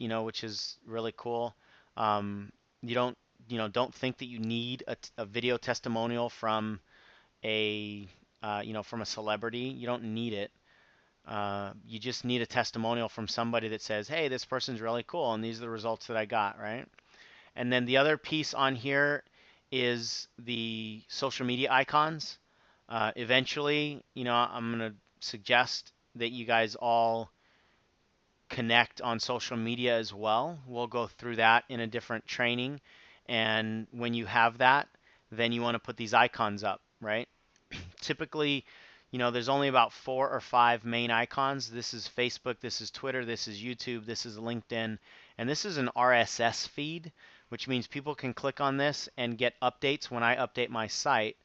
really cool. You don't think that you need a video testimonial from from a celebrity. You don't need it. You just need a testimonial from somebody that says, hey, this person's really cool and these are the results that I got, right? And then the other piece on here is the social media icons. Eventually, I'm going to suggest that you guys all connect on social media as well. We'll go through that in a different training. And when you have that, then you want to put these icons up, right? Typically, there's only about 4 or 5 main icons. This is Facebook, this is Twitter, this is YouTube, this is LinkedIn, and this is an RSS feed, which means people can click on this and get updates when I update my site.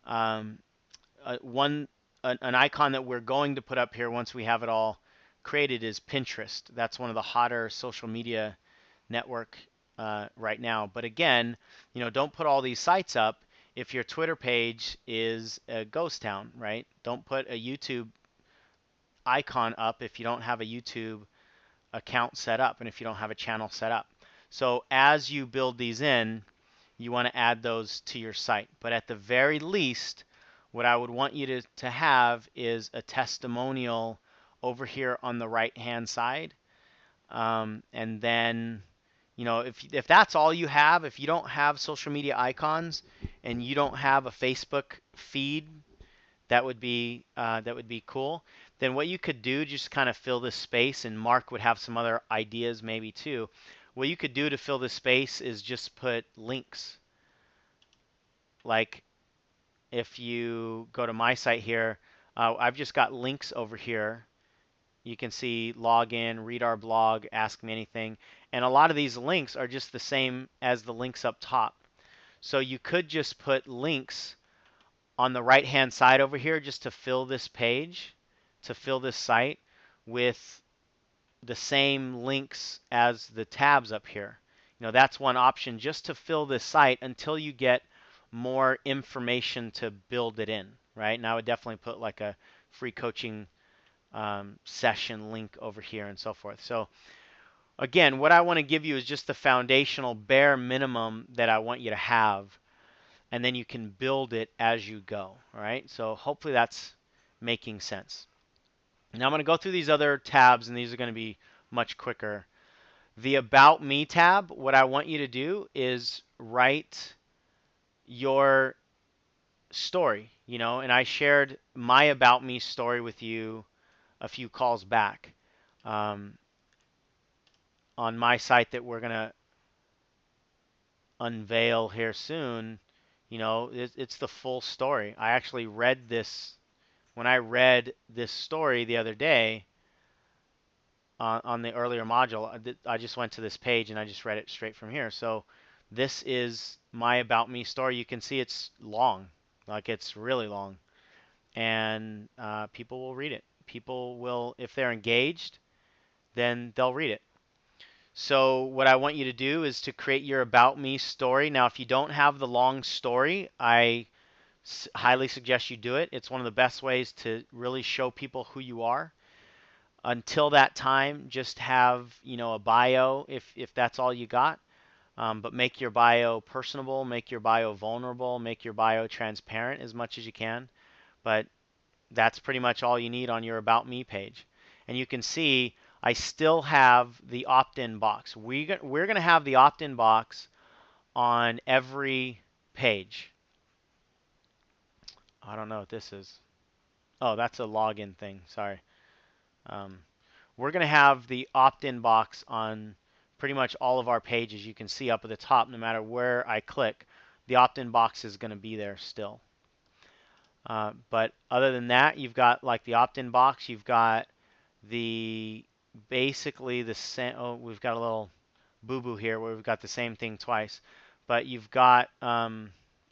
An icon that we're going to put up here once we have it all created is Pinterest. That's one of the hotter social media network right now. But again, don't put all these sites up if your Twitter page is a ghost town, right? Don't put a YouTube icon up if you don't have a YouTube account set up and if you don't have a channel set up. So as you build these in, you want to add those to your site. But at the very least, what I would want you to have is a testimonial over here on the right-hand side. And then, if that's all you have, if you don't have social media icons and you don't have a Facebook feed, that would be cool. Then what you could do, just kind of fill this space, and Mark would have some other ideas maybe too. What you could do to fill this space is just put links. Like if you go to my site here, I've just got links over here. You can see log in, read our blog, ask me anything. And a lot of these links are just the same as the links up top. So you could just put links on the right-hand side over here just to fill this page. to fill this site with the same links as the tabs up here. That's one option, just to fill this site until you get more information to build it in, right? And I would definitely put like a free coaching session link over here and so forth. So again, what I want to give you is just the foundational bare minimum that I want you to have, and then you can build it as you go. All right. So hopefully that's making sense. Now I'm going to go through these other tabs, and these are going to be much quicker. The About Me tab, what I want you to do is write your story, and I shared my About Me story with you a few calls back um, on my site that we're going to unveil here soon. It's the full story. I actually read this when I read this story the other day on the earlier module. I just went to this page and I just read it straight from here. So this is my About Me story. You can see it's long, like it's really long, and people will read it. People will, if they're engaged, then they'll read it. So what I want you to do is to create your About Me story. Now, if you don't have the long story, I highly suggest you do it. It's one of the best ways to really show people who you are. Until that time, just have a bio if that's all you got. But make your bio personable, make your bio vulnerable, make your bio transparent as much as you can. But that's pretty much all you need on your About Me page. And you can see I still have the opt-in box. We're going to have the opt-in box on every page. I don't know what this is. Oh, that's a login thing. Sorry. Um, we're going to have the opt-in box on pretty much all of our pages. You can see up at the top, no matter where I click, the opt-in box is going to be there still. But other than that, you've got like the opt-in box. You've got the basically the same. Oh, we've got a little boo-boo here where we've got the same thing twice. But you've got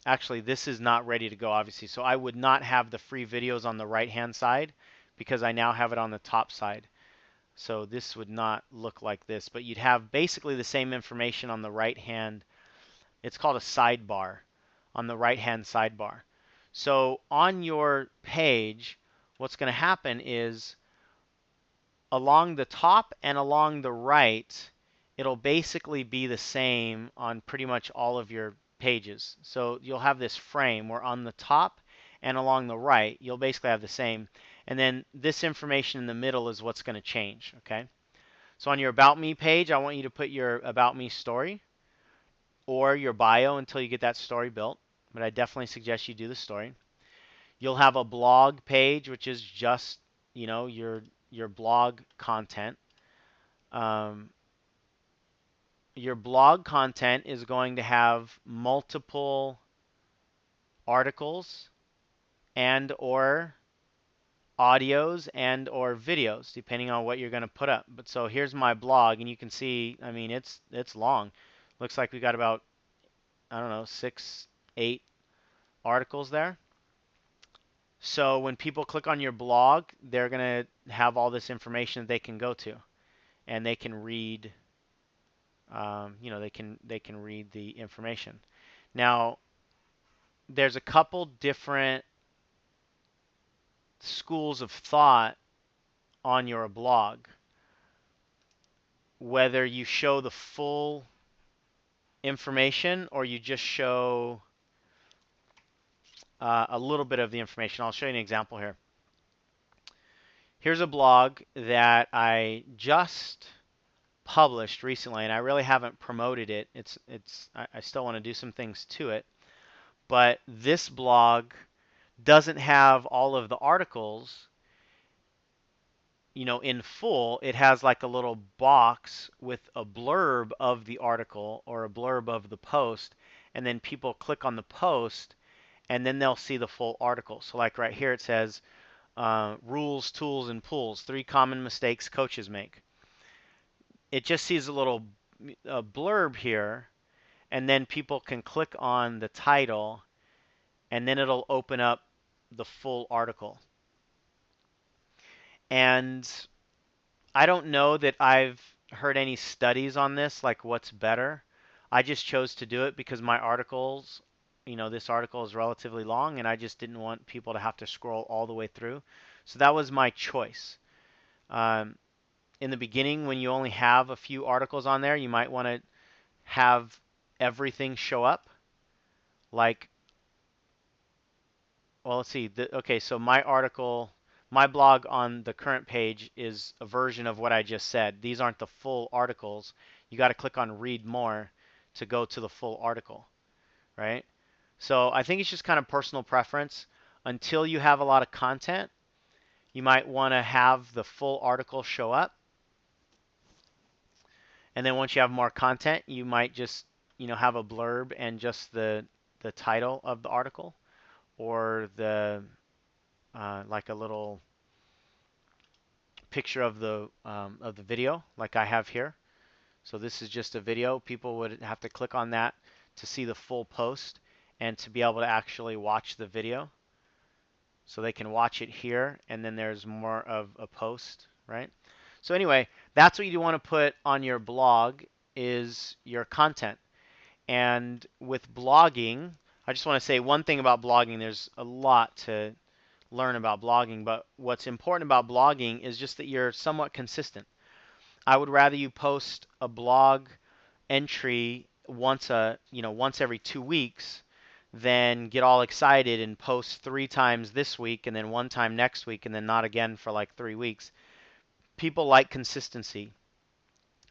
actually this is not ready to go, obviously. So I would not have the free videos on the right-hand side because I now have it on the top side. So this would not look like this, but you'd have basically the same information on the right hand. It's called a sidebar, on the right hand sidebar. So on your page, what's going to happen is along the top and along the right, it'll basically be the same on pretty much all of your pages. So you'll have this frame where on the top and along the right, you'll basically have the same. And then this information in the middle is what's going to change, okay? So on your About Me page, I want you to put your About Me story or your bio until you get that story built. But I definitely suggest you do the story. You'll have a blog page, which is just, your blog content. Your blog content is going to have multiple articles and or audios and or videos, depending on what you're going to put up. But so here's my blog, and you can see, I mean, it's long. Looks like we got about, I don't know, 6, 8 articles there. So when people click on your blog, they're going to have all this information that they can go to, and they can read. They can read the information. Now, there's a couple different schools of thought on your blog. Whether you show the full information or you just show a little bit of the information. I'll show you an example here. Here's a blog that I just published recently, and I really haven't promoted it. I still want to do some things to it, but this blog doesn't have all of the articles, in full. It has like a little box with a blurb of the article or a blurb of the post, and then people click on the post, and then they'll see the full article. So like right here it says, rules, tools, and pools, 3 common mistakes coaches make. It just sees a little blurb here, and then people can click on the title, and then it'll open up the full article. And I don't know that I've heard any studies on this, like what's better. I just chose to do it because my articles, this article is relatively long and I just didn't want people to have to scroll all the way through. So that was my choice. Um, in the beginning, when you only have a few articles on there, you might want to have everything show up. Like, well, let's see. Okay, so my blog on the current page is a version of what I just said. These aren't the full articles. You got to click on read more to go to the full article, right? So I think it's just kind of personal preference. Until you have a lot of content, you might want to have the full article show up. And then once you have more content, you might just, have a blurb and just the title of the article or the like a little picture of the video like I have here. So this is just a video. People would have to click on that to see the full post and to be able to actually watch the video. So they can watch it here, and then there's more of a post, right? So anyway, that's what you want to put on your blog is your content. And with blogging, I just want to say one thing about blogging. There's a lot to learn about blogging, but what's important about blogging is just that you're somewhat consistent. I would rather you post a blog entry once every 2 weeks than get all excited and post 3 times this week and then one time next week and then not again for like 3 weeks. People like consistency.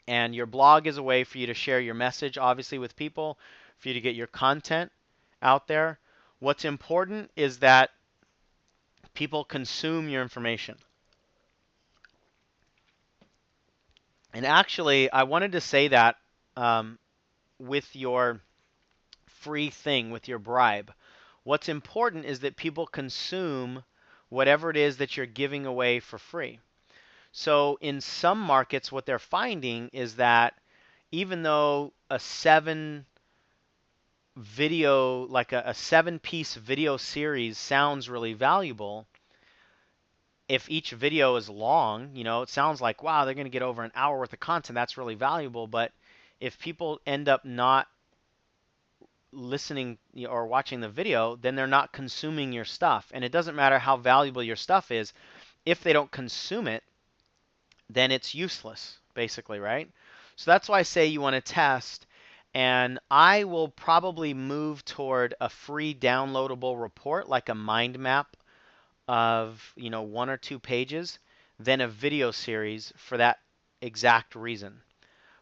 And your blog is a way for you to share your message, obviously, with people, for you to get your content out there. What's important is that people consume your information. And actually, I wanted to say that with your free thing, with your bribe. What's important is that people consume whatever it is that you're giving away for free. So in some markets, what they're finding is that even though a a 7-piece video series sounds really valuable, if each video is long, it sounds like, wow, they're going to get over an hour worth of content. That's really valuable. But if people end up not listening or watching the video, then they're not consuming your stuff. And it doesn't matter how valuable your stuff is. If they don't consume it, then it's useless, basically, right? So that's why I say you want to test. And I will probably move toward a free downloadable report, like a mind map of 1 or 2 pages, than a video series for that exact reason.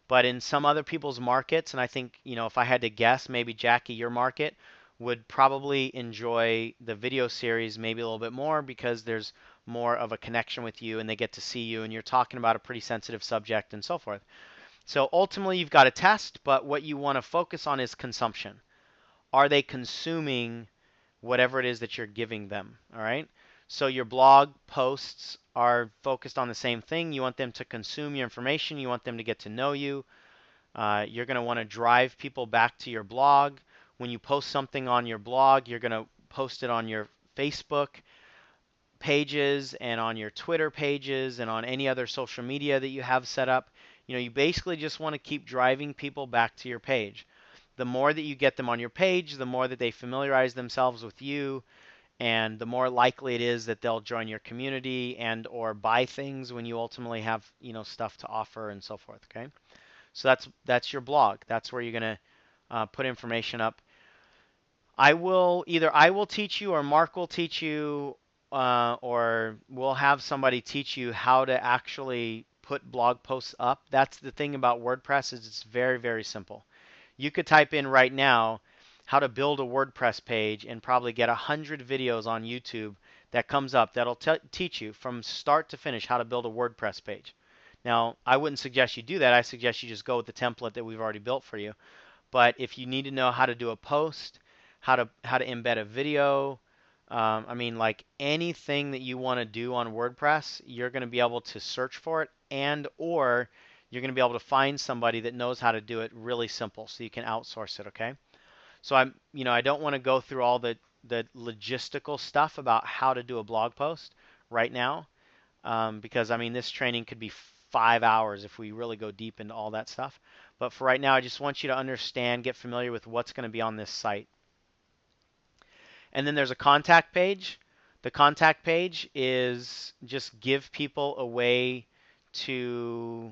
But in some other people's markets, and I think, if I had to guess, maybe Jackie, your market would probably enjoy the video series maybe a little bit more because there's more of a connection with you and they get to see you and you're talking about a pretty sensitive subject and so forth. So ultimately, you've got to test, but what you want to focus on is consumption. Are they consuming whatever it is that you're giving them? All right. So your blog posts are focused on the same thing. You want them to consume your information. You want them to get to know you. You're going to want to drive people back to your blog. When you post something on your blog, you're going to post it on your Facebook pages and on your Twitter pages and on any other social media that you have set up. You basically just want to keep driving people back to your page. The more that you get them on your page, the more that they familiarize themselves with you, and the more likely it is that they'll join your community and or buy things when you ultimately have, stuff to offer and so forth, okay? So that's your blog. That's where you're going to put information up. I will teach you, or Mark will teach you, or we'll have somebody teach you how to actually put blog posts up. That's the thing about WordPress is it's very, very simple. You could type in right now how to build a WordPress page and probably get 100 videos on YouTube that comes up that'll teach you from start to finish how to build a WordPress page. Now, I wouldn't suggest you do that. I suggest you just go with the template that we've already built for you. But if you need to know how to do a post, how to embed a video, like anything that you want to do on WordPress, you're going to be able to search for it, and or you're going to be able to find somebody that knows how to do it really simple, so you can outsource it. Okay. So I don't want to go through all the logistical stuff about how to do a blog post right now. because I mean this training could be 5 hours if we really go deep into all that stuff. But for right now, I just want you to understand, get familiar with what's going to be on this site. And then there's a contact page. The contact page is just give people a way to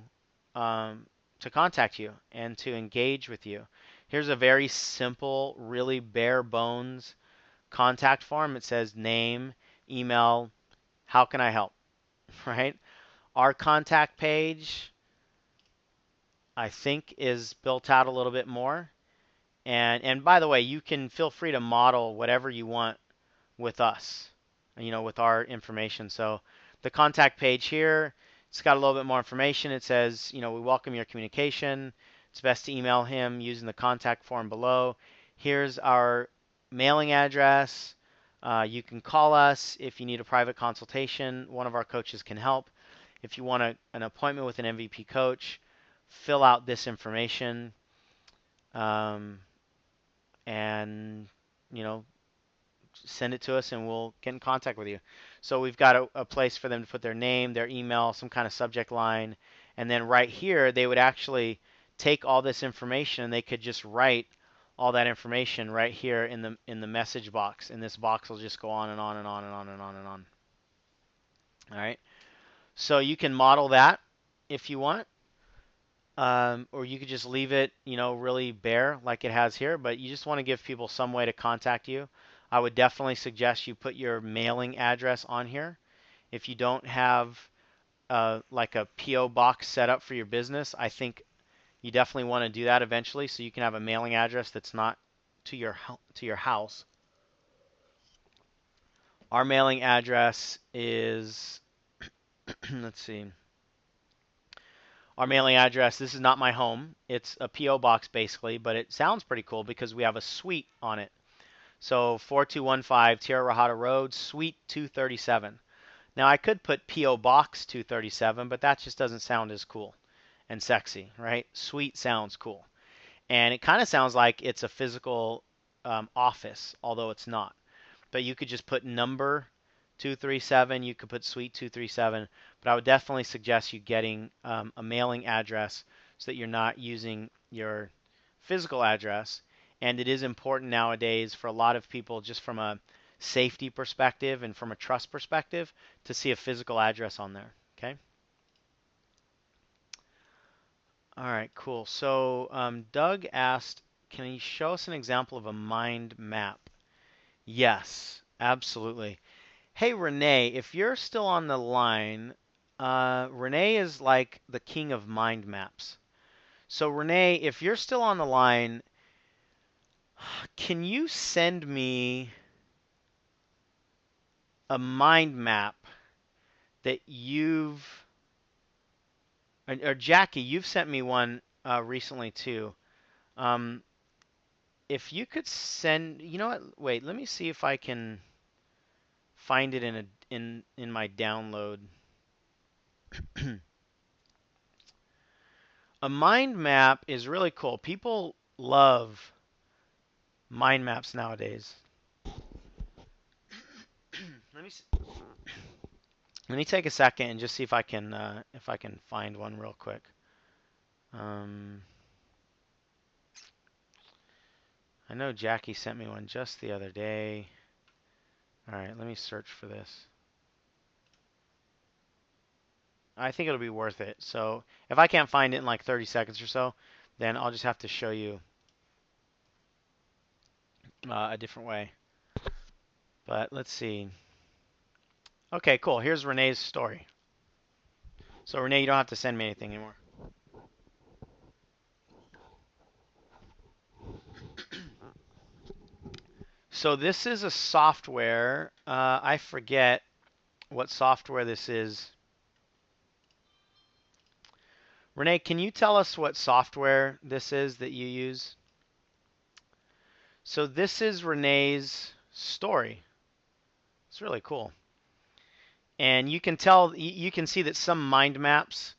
contact you and to engage with you. Here's a very simple, really bare bones contact form. It says name, email, how can I help, right? Our contact page, I think, is built out a little bit more. And by the way, you can feel free to model whatever you want with us, with our information. So the contact page here, it's got a little bit more information. It says, we welcome your communication. It's best to email him using the contact form below. Here's our mailing address. You can call us if you need a private consultation. One of our coaches can help. If you want an appointment with an MVP coach, fill out this information, and send it to us and we'll get in contact with you. So we've got a place for them to put their name, their email, some kind of subject line, and then right here they would actually take all this information and they could just write all that information right here in the message box, and this box will just go on and on and on and on and on and on. All right. So you can model that if you want. Or you could just leave it, really bare like it has here, but you just want to give people some way to contact you. I would definitely suggest you put your mailing address on here. If you don't have like a PO box set up for your business, I think you definitely want to do that eventually, so you can have a mailing address that's not to your house. Our mailing address is let's see. Our mailing address, this is not my home. It's a P.O. box basically, but it sounds pretty cool because we have a suite on it. So 4215 Tierra Rajada Road, Suite 237. Now I could put P.O. Box 237, but that just doesn't sound as cool and sexy, right? Suite sounds cool. And it kind of sounds like it's a physical office, although it's not. But you could just put number 237, you could put suite 237, but I would definitely suggest you getting a mailing address so that you're not using your physical address. And it is important nowadays for a lot of people, just from a safety perspective and from a trust perspective, to see a physical address on there. Okay. All right, cool. So Doug asked, can you show us an example of a mind map? Yes, absolutely. Hey, Renee, if you're still on the line, Renee is like the king of mind maps. So, Renee, if you're still on the line, can you send me a mind map that or Jackie, you've sent me one recently too. Um, if you could send, you know what? Wait, let me see if I can find it in my download. A mind map is really cool. People love mind maps nowadays. let me let me take a second and just see if I can find one real quick. I know Jackie sent me one just the other day. All right, let me search for this. I think it'll be worth it. So if I can't find it in like 30 seconds or so, then I'll just have to show you a different way. But let's see. Okay, cool. Here's Renee's story. So Renee, you don't have to send me anything anymore. So this is a software. I forget what software this is. Renee, can you tell us what software this is that you use? So this is Renee's story. It's really cool. And you can see that some mind maps,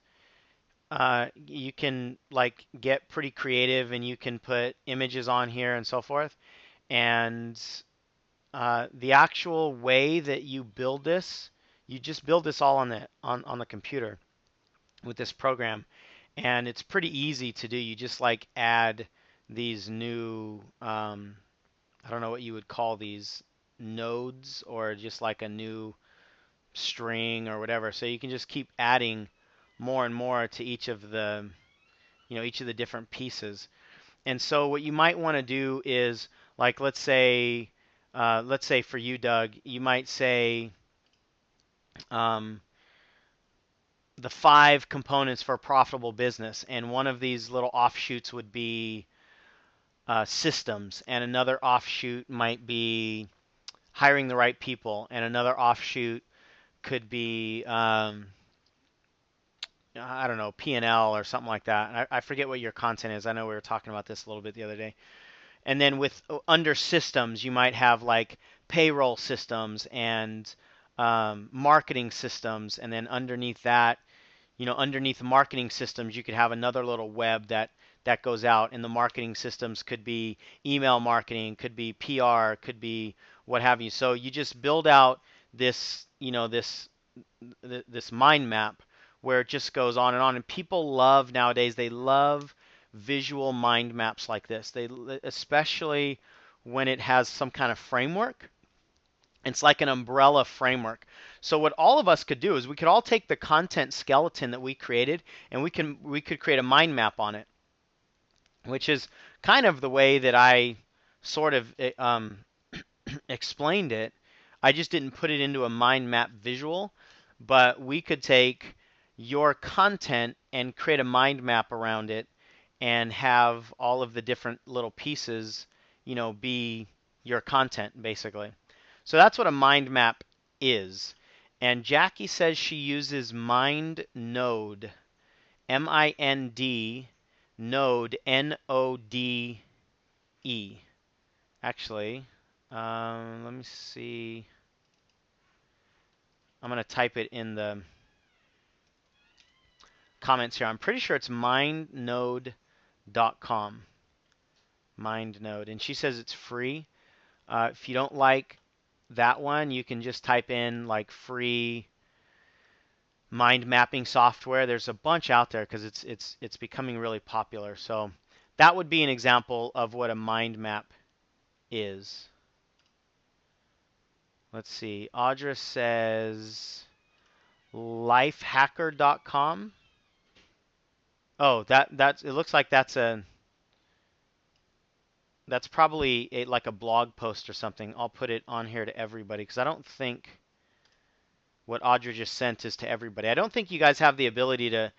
you can like get pretty creative and you can put images on here and so forth. And the actual way that you build this You just build this all on the computer with this program, and it's pretty easy to do. You just like add these new I don't know what you would call these, nodes, or just like a new string or whatever. So you can just keep adding more and more to each of the, each of the different pieces. And so what you might want to do is, like, let's say for you, Doug, you might say um, the 5 components for a profitable business, and one of these little offshoots would be systems, and another offshoot might be hiring the right people, and another offshoot could be I don't know, P&L or something like that. I forget what your content is. I know we were talking about this a little bit the other day. And then with under systems, you might have like payroll systems and marketing systems, and then underneath that, underneath marketing systems, you could have another little web that goes out, and the marketing systems could be email marketing, could be PR, could be what have you. So you just build out this, this mind map where it just goes on and on. And people love nowadays, they love visual mind maps like this. They especially when it has some kind of framework. It's like an umbrella framework. So what all of us could do is we could all take the content skeleton that we created, and we could create a mind map on it, which is kind of the way that I sort of explained it. I just didn't put it into a mind map visual, but we could take your content and create a mind map around it and have all of the different little pieces, be your content basically. So that's what a mind map is. And Jackie says she uses Mind Node, MIND, Node, NODE. Actually, let me see. I'm going to type it in the comments here. I'm pretty sure it's mindnode.com. Mindnode. And she says it's free. If you don't like that one, you can just type in like free mind mapping software. There's a bunch out there because it's becoming really popular. So that would be an example of what a mind map is. Let's see. Audra says lifehacker.com. Oh, that's it looks like that's probably like a blog post or something. I'll put it on here to everybody because I don't think what Audra just sent is to everybody. I don't think you guys have the ability to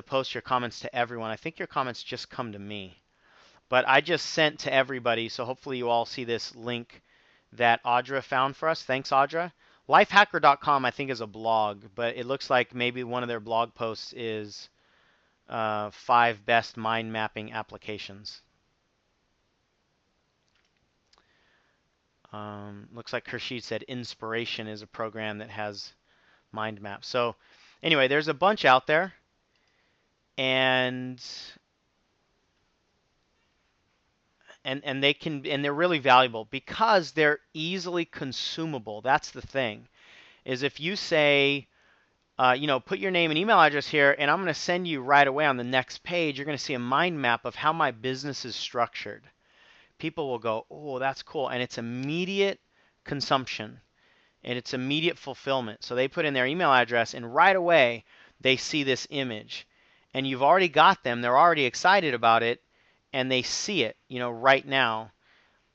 post your comments to everyone. I think your comments just come to me. But I just sent to everybody, so hopefully you all see this link that Audra found for us. Thanks, Audra. Lifehacker.com, I think, is a blog, but it looks like maybe one of their blog posts is 5 best mind mapping applications. Looks like Kershid said Inspiration is a program that has mind maps. So anyway, there's a bunch out there, and they're really valuable because they're easily consumable. That's the thing. Is if you say, put your name and email address here, and I'm going to send you right away on the next page, you're going to see a mind map of how my business is structured. People will go, oh, that's cool. And it's immediate consumption, and it's immediate fulfillment. So they put in their email address, and right away they see this image. And you've already got them. They're already excited about it, and they see it, right now.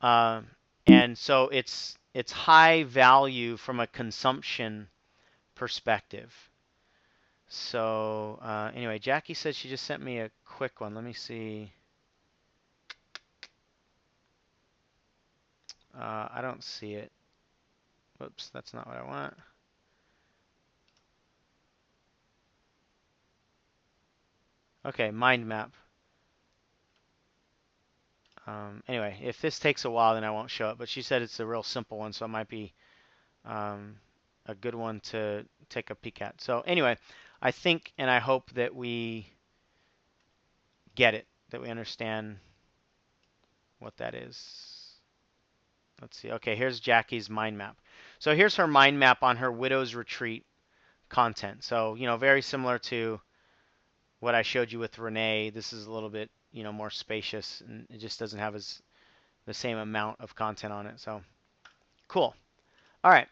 And so it's high value from a consumption perspective. So anyway, Jackie said she just sent me a quick one. Let me see. I don't see it. Whoops, that's not what I want. Okay, mind map. Anyway, if this takes a while, then I won't show it. But she said it's a real simple one, so it might be a good one to take a peek at. So anyway, I think and I hope that we get it, that we understand what that is. Let's see. Okay, here's Jackie's mind map. So here's her mind map on her widow's retreat content. So, very similar to what I showed you with Renee. This is a little bit, more spacious, and it just doesn't have the same amount of content on it. So, cool. All right.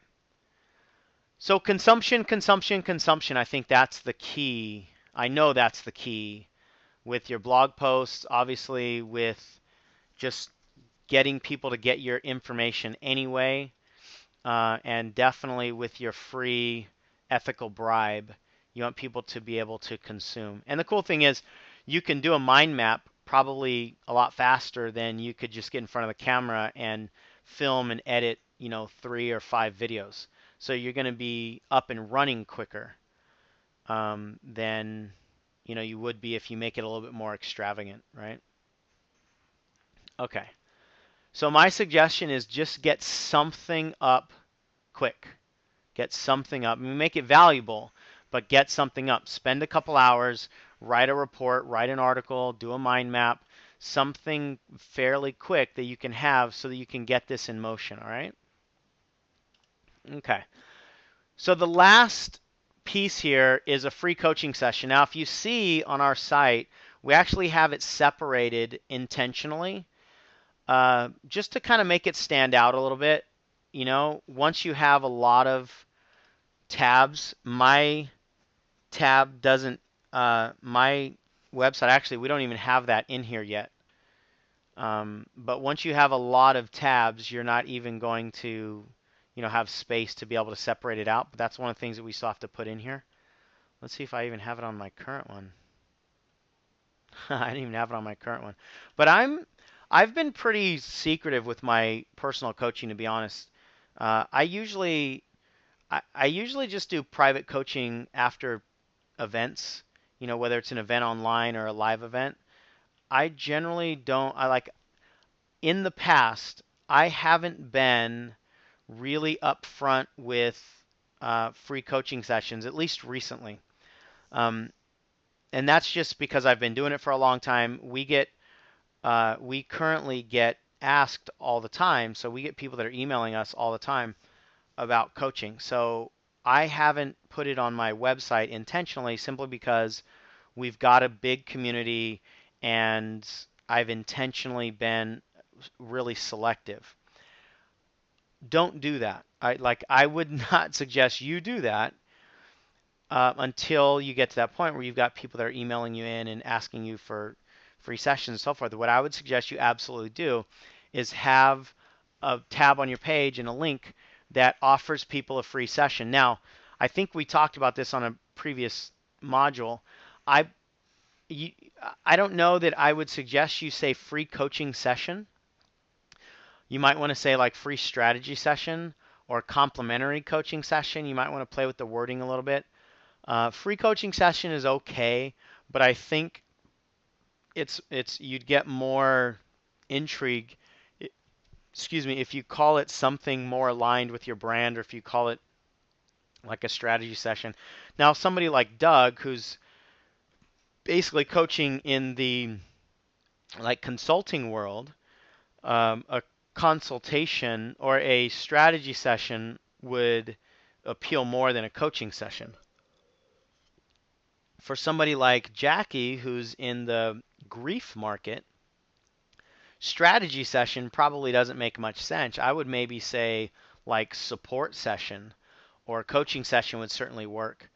So consumption, consumption, consumption. I think that's the key. I know that's the key with your blog posts, obviously with just getting people to get your information anyway, and definitely with your free ethical bribe. You want people to be able to consume. And the cool thing is you can do a mind map probably a lot faster than you could just get in front of the camera and film and edit, 3 or 5 videos. So you're going to be up and running quicker than you would be if you make it a little bit more extravagant, right? Okay. So my suggestion is just get something up quick. Get something up. I mean, make it valuable, but get something up. Spend a couple hours, write a report, write an article, do a mind map, something fairly quick that you can have so that you can get this in motion, all right? Okay. So the last piece here is a free coaching session. Now, if you see on our site, we actually have it separated intentionally, just to kind of make it stand out a little bit. Once you have a lot of tabs, my tab doesn't, my website, actually, we don't even have that in here yet. But once you have a lot of tabs, you're not even going to, have space to be able to separate it out. But that's one of the things that we still have to put in here. Let's see if I even have it on my current one. I didn't even have it on my current one. But I've been pretty secretive with my personal coaching, to be honest. I usually just do private coaching after events, whether it's an event online or a live event. I generally don't, in the past, I haven't been really upfront with free coaching sessions, at least recently. And that's just because I've been doing it for a long time. We currently get asked all the time, so we get people that are emailing us all the time about coaching. So I haven't put it on my website intentionally simply because we've got a big community and I've intentionally been really selective. Don't do that. I would not suggest you do that until you get to that point where you've got people that are emailing you in and asking you for free sessions and so forth. What I would suggest you absolutely do is have a tab on your page and a link that offers people a free session. Now, I think we talked about this on a previous module. I you, I don't know that I would suggest you say free coaching session. You might want to say like free strategy session or complimentary coaching session. You might want to play with the wording a little bit. Free coaching session is okay, but I think it's you'd get more intrigue, excuse me, if you call it something more aligned with your brand, or if you call it like a strategy session. Now, somebody like Doug, who's basically coaching in the consulting world, a consultation or a strategy session would appeal more than a coaching session. For somebody like Jackie, who's in the grief market, strategy session probably doesn't make much sense. I would maybe say like support session or coaching session would certainly work.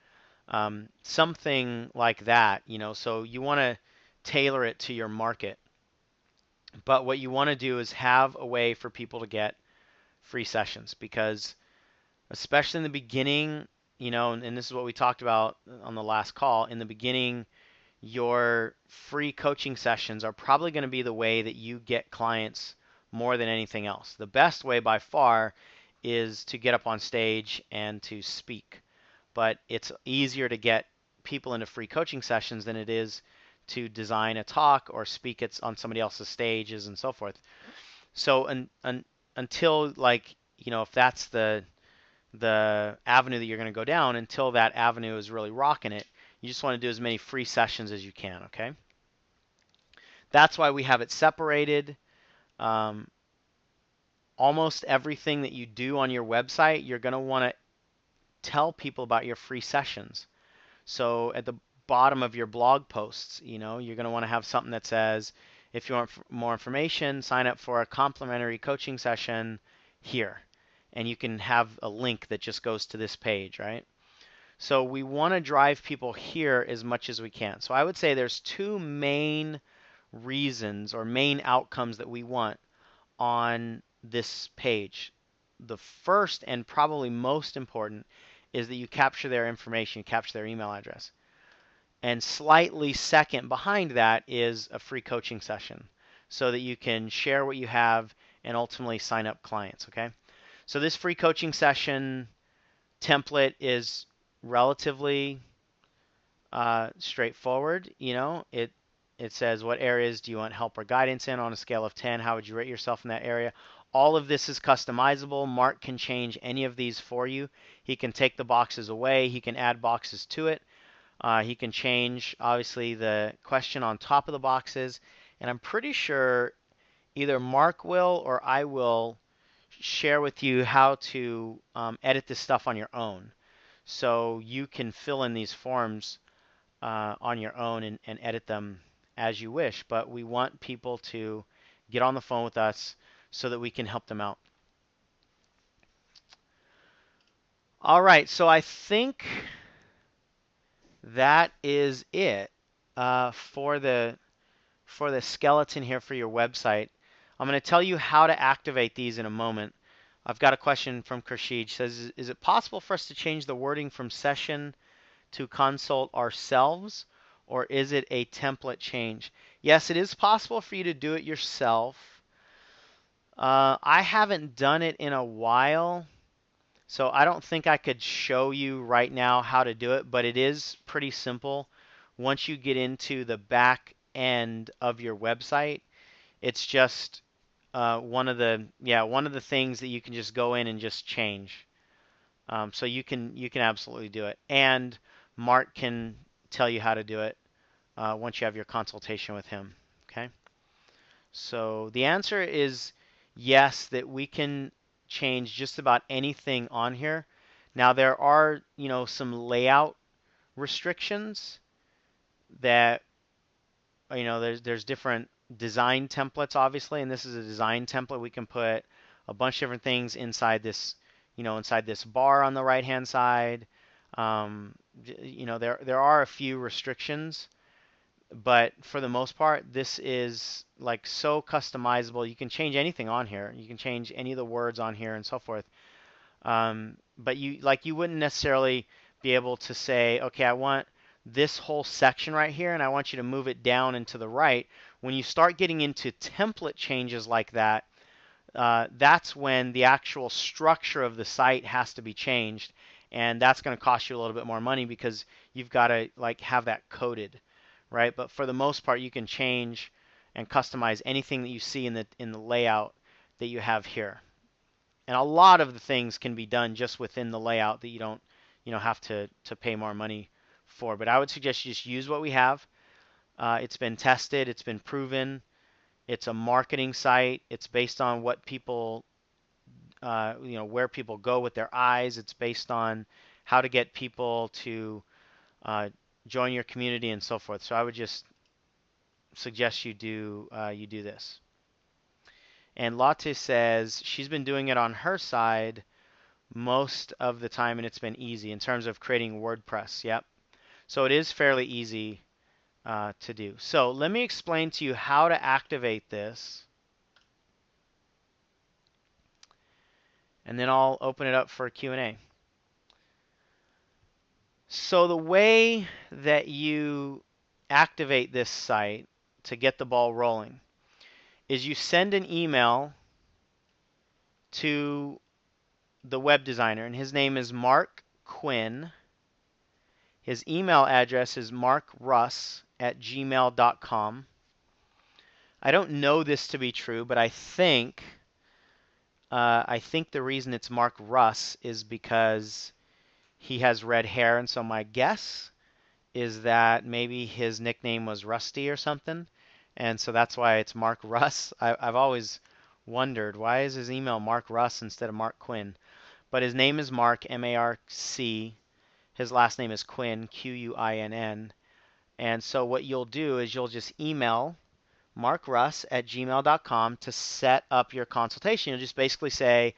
Something like that, so you want to tailor it to your market. But what you want to do is have a way for people to get free sessions, because especially in the beginning, and this is what we talked about on the last call, in the beginning, your free coaching sessions are probably going to be the way that you get clients more than anything else. The best way by far is to get up on stage and to speak. But it's easier to get people into free coaching sessions than it is to design a talk or speak it on somebody else's stages and so forth. So until if that's the avenue that you're going to go down, until that avenue is really rocking it, you just want to do as many free sessions as you can, okay? That's why we have it separated. almost everything that you do on your website, you're going to want to tell people about your free sessions. So at the bottom of your blog posts, you're going to want to have something that says, if you want more information, sign up for a complimentary coaching session here. And you can have a link that just goes to this page, right? So we want to drive people here as much as we can. So I would say there's two main reasons or main outcomes that we want on this page. The first and probably most important is that you capture their information, you capture their email address. And slightly second behind that is a free coaching session so that you can share what you have and ultimately sign up clients, okay? So this free coaching session template is relatively straightforward. It says, what areas do you want help or guidance in on a scale of 10? How would you rate yourself in that area? All of this is customizable. Mark can change any of these for you. He can take the boxes away. He can add boxes to it. He can change, obviously, the question on top of the boxes. And I'm pretty sure either Mark will or I will share with you how to edit this stuff on your own. So you can fill in these forms on your own and edit them as you wish. But we want people to get on the phone with us so that we can help them out. All right, so I think that is it for the skeleton here for your website. I'm going to tell you how to activate these in a moment. I've got a question from Kershid. Says, is it possible for us to change the wording from session to consult ourselves, or is it a template change? Yes, it is possible for you to do it yourself. I haven't done it in a while, so I don't think I could show you right now how to do it, but it is pretty simple. Once you get into the back end of your website, it's just one of the things that you can just go in and just change. So you can absolutely do it, and Mark can tell you how to do it once you have your consultation with him. Okay. So the answer is yes, that we can change just about anything on here. Now there are some layout restrictions that there's different design templates, obviously, and this is a design template. We can put a bunch of different things inside this, inside this bar on the right-hand side. There are a few restrictions, but for the most part, this is like so customizable. You can change anything on here. You can change any of the words on here and so forth. But you wouldn't necessarily be able to say, okay, I want this whole section right here, and I want you to move it down and to the right. When you start getting into template changes like that, that's when the actual structure of the site has to be changed, and that's going to cost you a little bit more money because you've got to have that coded, right? But for the most part, you can change and customize anything that you see in the layout that you have here. And a lot of the things can be done just within the layout that you don't have to pay more money for. But I would suggest you just use what we have. It's been tested, it's been proven. It's a marketing site. It's based on what people, where people go with their eyes. It's based on how to get people to join your community and so forth. So I would just suggest you do this. And Latte says she's been doing it on her side most of the time, and it's been easy in terms of creating WordPress. Yep. So it is fairly easy to do. So let me explain to you how to activate this, and then I'll open it up for Q&A. So the way that you activate this site to get the ball rolling is you send an email to the web designer, and his name is Mark Quinn. His email address is markruss@gmail.com. I don't know this to be true, but I think the reason it's Mark Russ is because he has red hair, and so my guess is that maybe his nickname was Rusty or something, and so that's why it's Mark Russ. I've always wondered why is his email Mark Russ instead of Mark Quinn. But his name is Mark, M-A-R-C. His last name is Quinn, Q-U-I-N-N. And so what you'll do is you'll just email markruss@gmail.com to set up your consultation. You'll just basically say,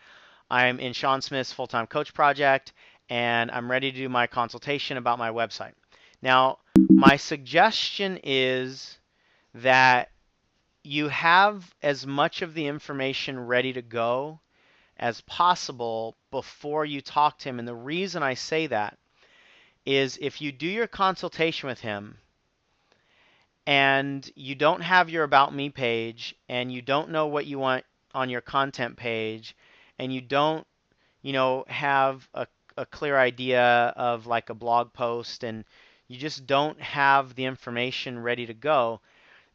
I'm in Sean Smith's full-time coach project, and I'm ready to do my consultation about my website. Now, my suggestion is that you have as much of the information ready to go as possible before you talk to him. And the reason I say that is if you do your consultation with him and you don't have your About Me page and you don't know what you want on your content page and you don't, have a clear idea of like a blog post and you just don't have the information ready to go,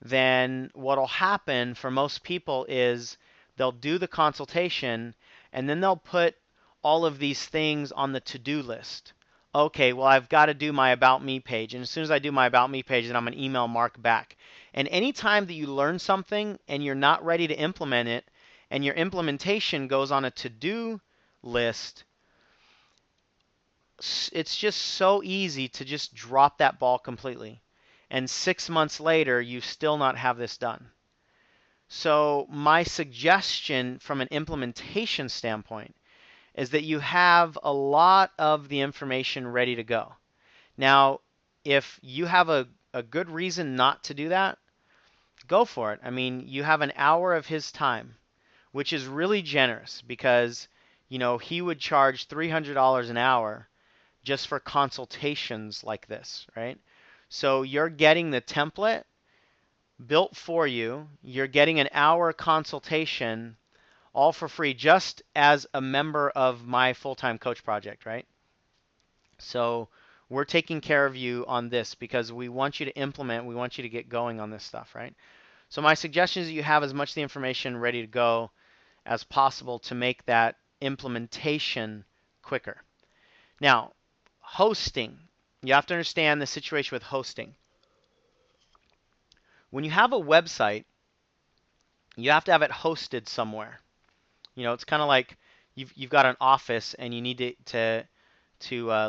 then what'll happen for most people is they'll do the consultation and then they'll put all of these things on the to-do list. Okay, well, I've got to do my About Me page. And as soon as I do my About Me page, then I'm going to email Mark back. And anytime that you learn something and you're not ready to implement it, and your implementation goes on a to-do list, it's just so easy to just drop that ball completely. And 6 months later, you still not have this done. So my suggestion from an implementation standpoint is that you have a lot of the information ready to go. Now, if you have a good reason not to do that, go for it. I mean, you have an hour of his time, which is really generous because, he would charge $300 an hour just for consultations like this, right? So you're getting the template built for you. You're getting an hour consultation all for free just as a member of my full-time coach project, right? So we're taking care of you on this because we want you to implement, we want you to get going on this stuff, right? So my suggestion is that you have as much of the information ready to go as possible to make that implementation quicker. Now, hosting. You have to understand the situation with hosting. When you have a website, you have to have it hosted somewhere. It's kind of like you've got an office and you need to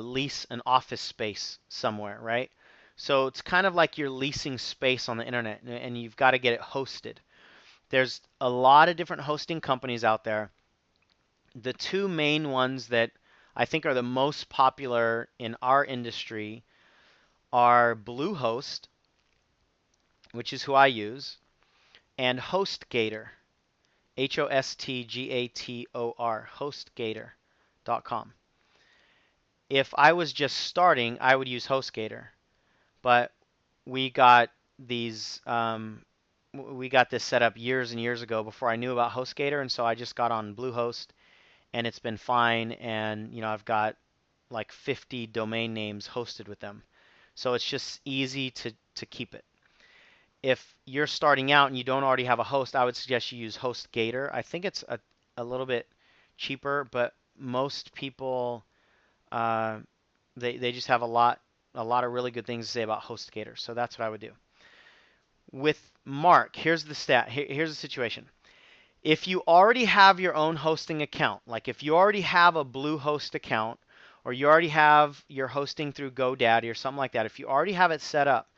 lease an office space somewhere, right? So it's kind of like you're leasing space on the internet and you've got to get it hosted. There's a lot of different hosting companies out there. The two main ones that I think are the most popular in our industry are Bluehost, which is who I use, and HostGator, HostGator, HostGator.com. If I was just starting, I would use HostGator, but we got this set up years and years ago before I knew about HostGator, and so I just got on Bluehost, and it's been fine, and I've got like 50 domain names hosted with them, so it's just easy to keep it. If you're starting out and you don't already have a host, I would suggest you use HostGator. I think it's a little bit cheaper, but most people they just have a lot of really good things to say about HostGator. So that's what I would do. With Mark, here's the here's the situation. If you already have your own hosting account, like if you already have a Bluehost account or you already have your hosting through GoDaddy or something like that, if you already have it set up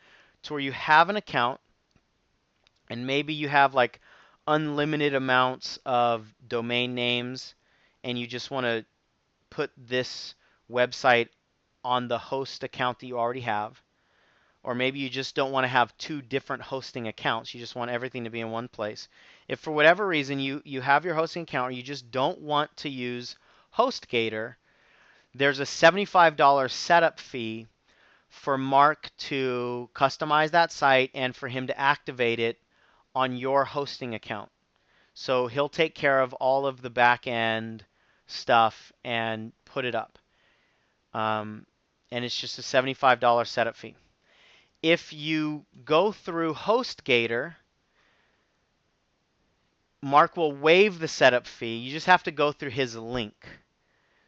to where you have an account and maybe you have like unlimited amounts of domain names and you just want to put this website on the host account that you already have, or maybe you just don't want to have two different hosting accounts. You just want everything to be in one place. If for whatever reason you have your hosting account or you just don't want to use HostGator, there's a $75 setup fee for Mark to customize that site and for him to activate it on your hosting account. So he'll take care of all of the back end stuff and put it up. And it's just a $75 setup fee. If you go through HostGator, Mark will waive the setup fee. You just have to go through his link.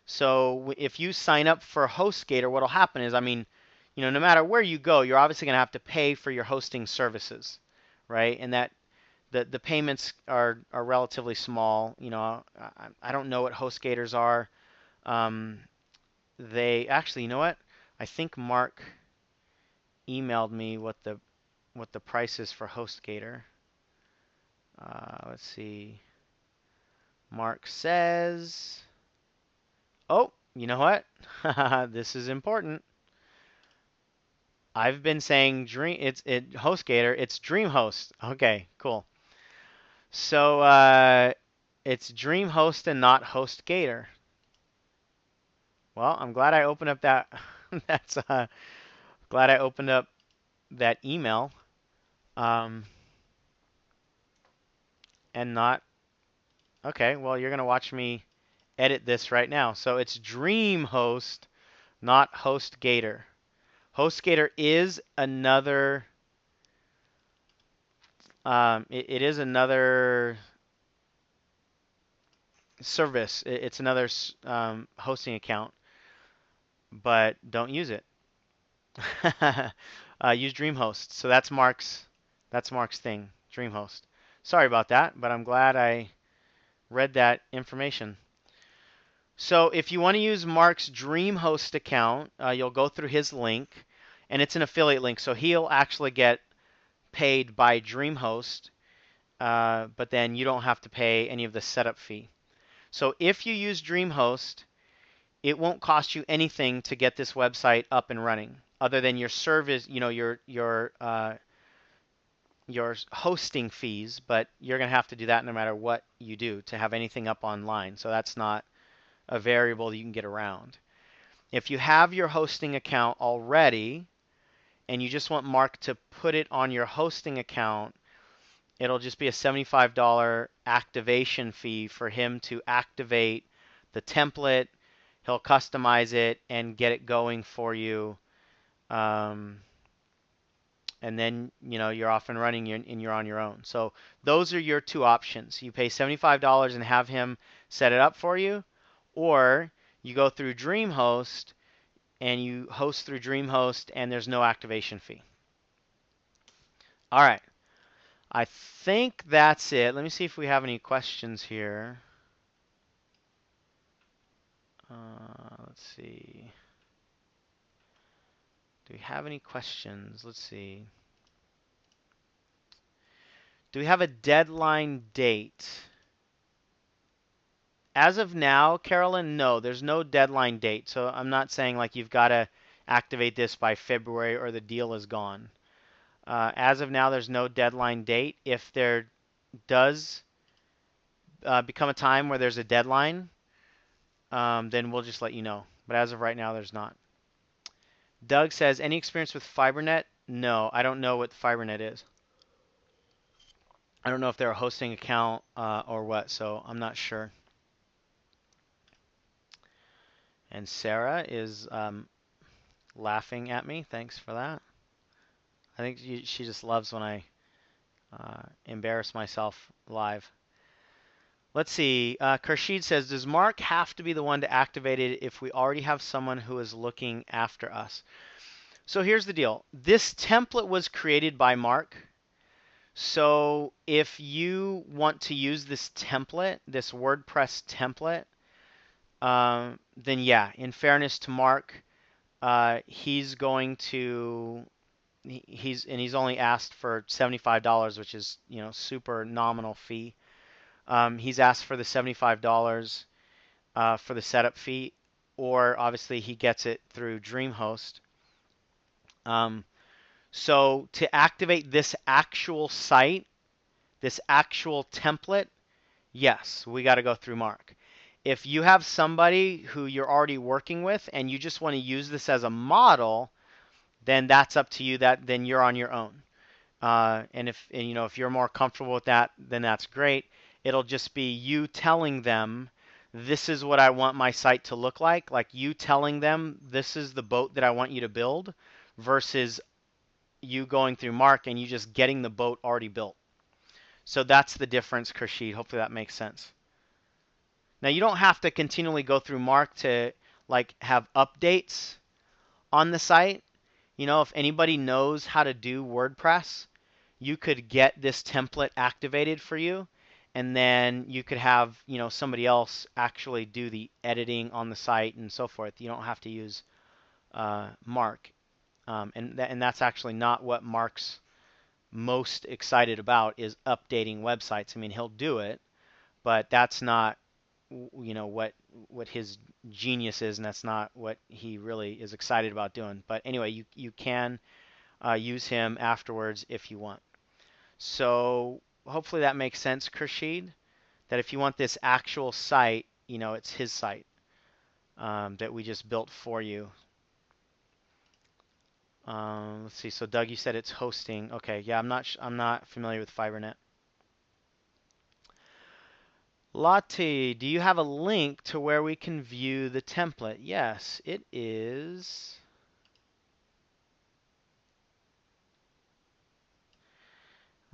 So if you sign up for HostGator, what will happen is, no matter where you go, you're obviously going to have to pay for your hosting services, right? And the payments are relatively small. You know, I don't know what HostGators are. They actually, you know what? I think Mark emailed me what the price is for HostGator. Let's see. Mark says, oh, you know what? This is important. I've been saying HostGator. It's DreamHost. Okay, cool. So it's DreamHost and not HostGator. Well, I'm glad I opened up that. That's glad I opened up that email. And not. Okay, well, you're gonna watch me edit this right now. So it's DreamHost, not HostGator. HostGator is another. It is another service. It's another hosting account, but don't use it. Use DreamHost. So that's Mark's thing, DreamHost. Sorry about that, but I'm glad I read that information. So if you want to use Mark's DreamHost account, you'll go through his link, and it's an affiliate link, so he'll actually get paid by DreamHost, but then you don't have to pay any of the setup fee. So if you use DreamHost, it won't cost you anything to get this website up and running, other than your service, you know, your hosting fees. But you're going to have to do that no matter what you do to have anything up online. So that's not a variable you can get around. If you have your hosting account already and you just want Mark to put it on your hosting account, it'll just be a $75 activation fee for him to activate the template. He'll customize it and get it going for you. And then, you know, you're off and running and you're on your own. So those are your two options. You pay $75 and have him set it up for you, or you go through DreamHost and you host through DreamHost and there's no activation fee. All right. I think that's it. Let me see if we have any questions here. Let's see. Do we have any questions? Let's see. Do we have a deadline date? As of now, Carolyn, no, there's no deadline date. So I'm not saying like you've got to activate this by February or the deal is gone. As of now, there's no deadline date. If there does become a time where there's a deadline, then we'll just let you know. But as of right now, there's not. Doug says, any experience with FiberNet? No, I don't know what FiberNet is. I don't know if they're a hosting account or what, so I'm not sure. And Sarah is laughing at me. Thanks for that. I think she just loves when I embarrass myself live. Let's see. Karshid says, does Mark have to be the one to activate it if we already have someone who is looking after us? So here's the deal. This template was created by Mark. So if you want to use this template, this WordPress template, then yeah, in fairness to Mark, he's going to he's only asked for $75, which is, you know, super nominal fee. He's asked for the $75 for the setup fee, or obviously he gets it through DreamHost. So to activate this actual site, this actual template, yes, we got to go through Mark. If you have somebody who you're already working with and you just want to use this as a model, then that's up to you. Then you're on your own. And if you're more comfortable with that, then that's great. It'll just be you telling them, this is what I want my site to look like you telling them this is the boat that I want you to build, versus you going through Mark and you just getting the boat already built. So that's the difference, Krashid. Hopefully that makes sense. Now you don't have to continually go through Mark to have updates on the site. You know, if anybody knows how to do WordPress, you could get this template activated for you, and then you could have, somebody else actually do the editing on the site and so forth. You don't have to use Mark. And that's actually not what Mark's most excited about, is updating websites. I mean, he'll do it, but that's not what his genius is, and that's not what he really is excited about doing. But anyway, you can use him afterwards if you want. So hopefully that makes sense, Khurshid, that if you want this actual site, it's his site that we just built for you. Let's see. So Doug, you said it's hosting. Okay, yeah, I'm not familiar with FiberNet. Latte, do you have a link to where we can view the template? Yes, it is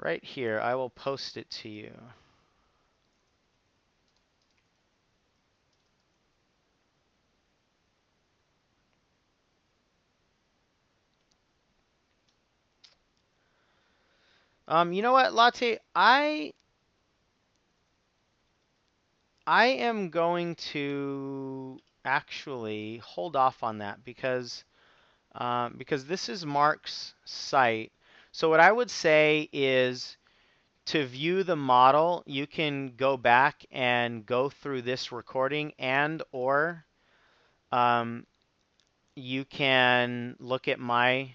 right here. I will post it to you. You know what, Latte? I am going to actually hold off on that because this is Mark's site. So what I would say is, to view the model, you can go back and go through this recording, and or you can look at my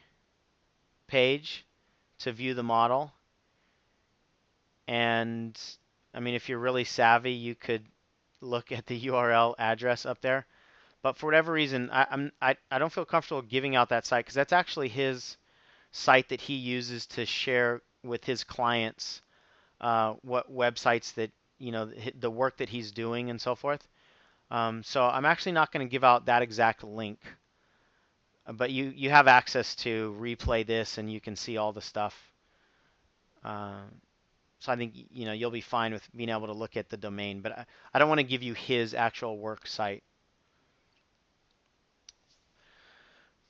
page to view the model. And I mean, if you're really savvy, you could look at the URL address up there. But for whatever reason, I don't feel comfortable giving out that site, because that's actually his site that he uses to share with his clients what websites that, the work that he's doing and so forth. So I'm actually not going to give out that exact link. But you have access to replay this, and you can see all the stuff. So I think you'll be fine with being able to look at the domain. But I don't want to give you his actual work site.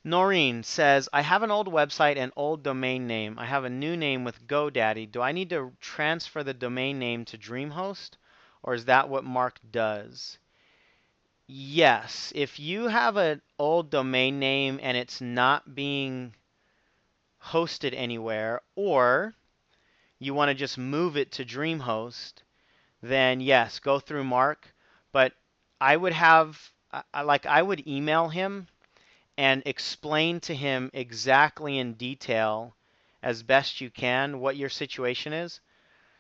Noreen says, I have an old website and old domain name. I have a new name with GoDaddy. Do I need to transfer the domain name to DreamHost, or is that what Mark does? Yes. If you have an old domain name and it's not being hosted anywhere, or you want to just move it to DreamHost, then yes, go through Mark. But I would I would email him and explain to him exactly in detail, as best you can, what your situation is.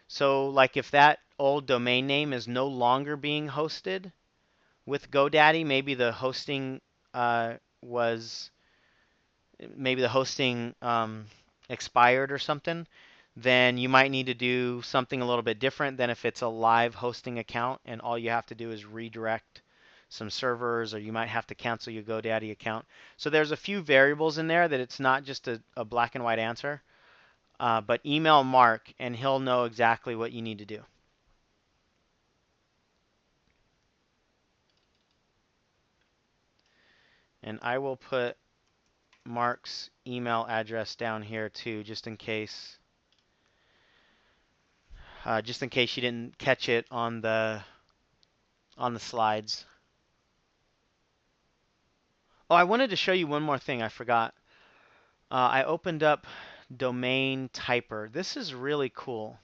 So like, if that old domain name is no longer being hosted with GoDaddy, maybe the hosting was maybe the hosting expired or something, then you might need to do something a little bit different than if it's a live hosting account and all you have to do is redirect some servers, or you might have to cancel your GoDaddy account. So there's a few variables in there that it's not just a black and white answer. But email Mark and he'll know exactly what you need to do. And I will put Mark's email address down here too, just in case you didn't catch it on the slides. Oh, I wanted to show you one more thing. I forgot. I opened up Domain Typer. This is really cool.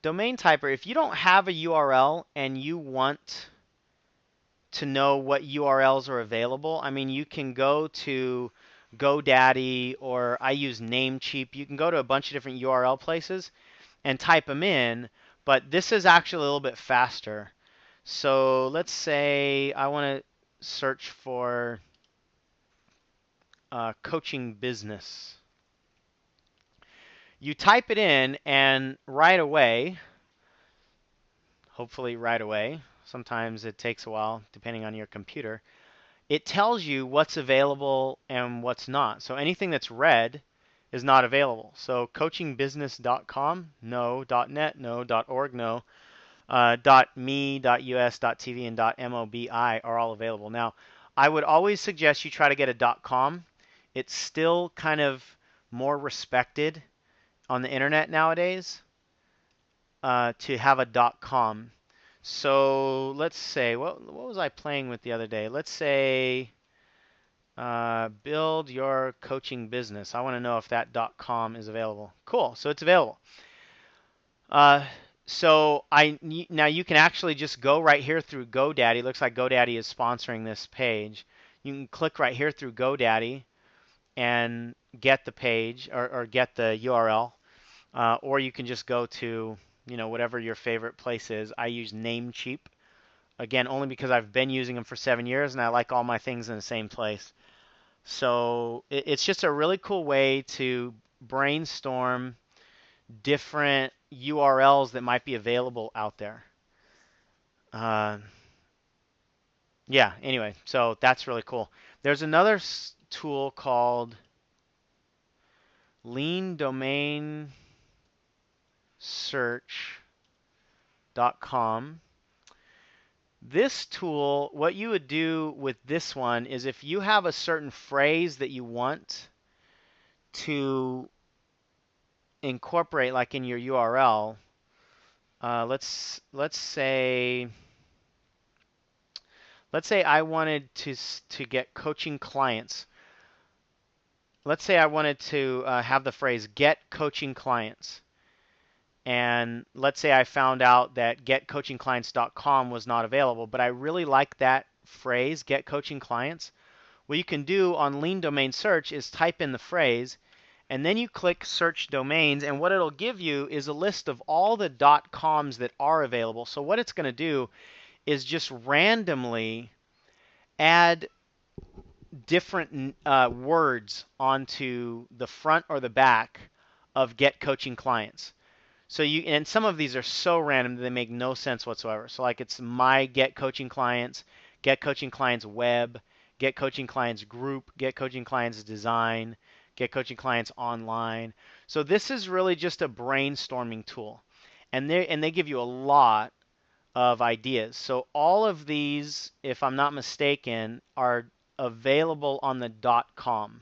Domain Typer, if you don't have a URL and you want to know what URLs are available, I mean, you can go to GoDaddy, or I use Namecheap. You can go to a bunch of different URL places and type them in, but this is actually a little bit faster. So let's say I want to search for coaching business. You type it in, and right away, hopefully right away, sometimes it takes a while depending on your computer, it tells you what's available and what's not. So anything that's red is not available. So coachingbusiness.com, no. .net, no. .org, no. .me, .us, .tv, and .mobi are all available. Now, I would always suggest you try to get a .com. It's still kind of more respected on the internet nowadays to have a .com. So let's say, what was I playing with the other day? Let's say build your coaching business. I want to know if that .com is available. Cool, so it's available. Uh, so now you can actually just go right here through GoDaddy. Looks like GoDaddy is sponsoring this page. You can click right here through GoDaddy and get the page or get the URL, or you can just go to whatever your favorite place is. I use Namecheap, again only because I've been using them for 7 years and I like all my things in the same place. So it's just a really cool way to brainstorm different URLs that might be available out there. Uh, yeah, anyway, so that's really cool. There's another tool called Lean Domain Search.com. This tool, what you would do with this one is if you have a certain phrase that you want to incorporate, like in your URL, let's say I wanted to get coaching clients. Let's say I wanted to have the phrase "get coaching clients," and let's say I found out that getcoachingclients.com was not available, but I really like that phrase "get coaching clients." What you can do on Lean Domain Search is type in the phrase, and then you click Search Domains, and what it'll give you is a list of all the .coms that are available. So what it's going to do is just randomly add different words onto the front or the back of Get Coaching Clients. So and some of these are so random that they make no sense whatsoever. So like it's my Get Coaching Clients, Get Coaching Clients Web, Get Coaching Clients Group, Get Coaching Clients Design, Get Coaching Clients Online. So this is really just a brainstorming tool. And they give you a lot of ideas. So all of these, if I'm not mistaken, are available on the .com,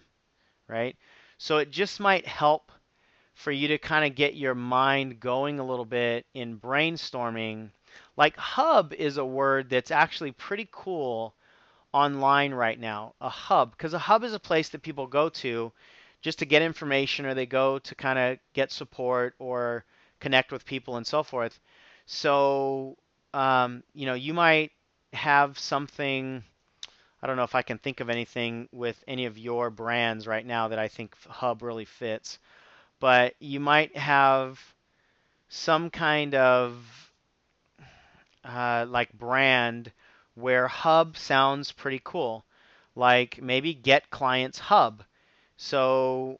right? So it just might help for you to kind of get your mind going a little bit in brainstorming. Like hub is a word that's actually pretty cool online right now, a hub, because a hub is a place that people go to just to get information, or they go to kind of get support or connect with people and so forth. So, you might have something. I don't know if I can think of anything with any of your brands right now that I think hub really fits, but you might have some kind of like brand where hub sounds pretty cool, like maybe Get Clients Hub. So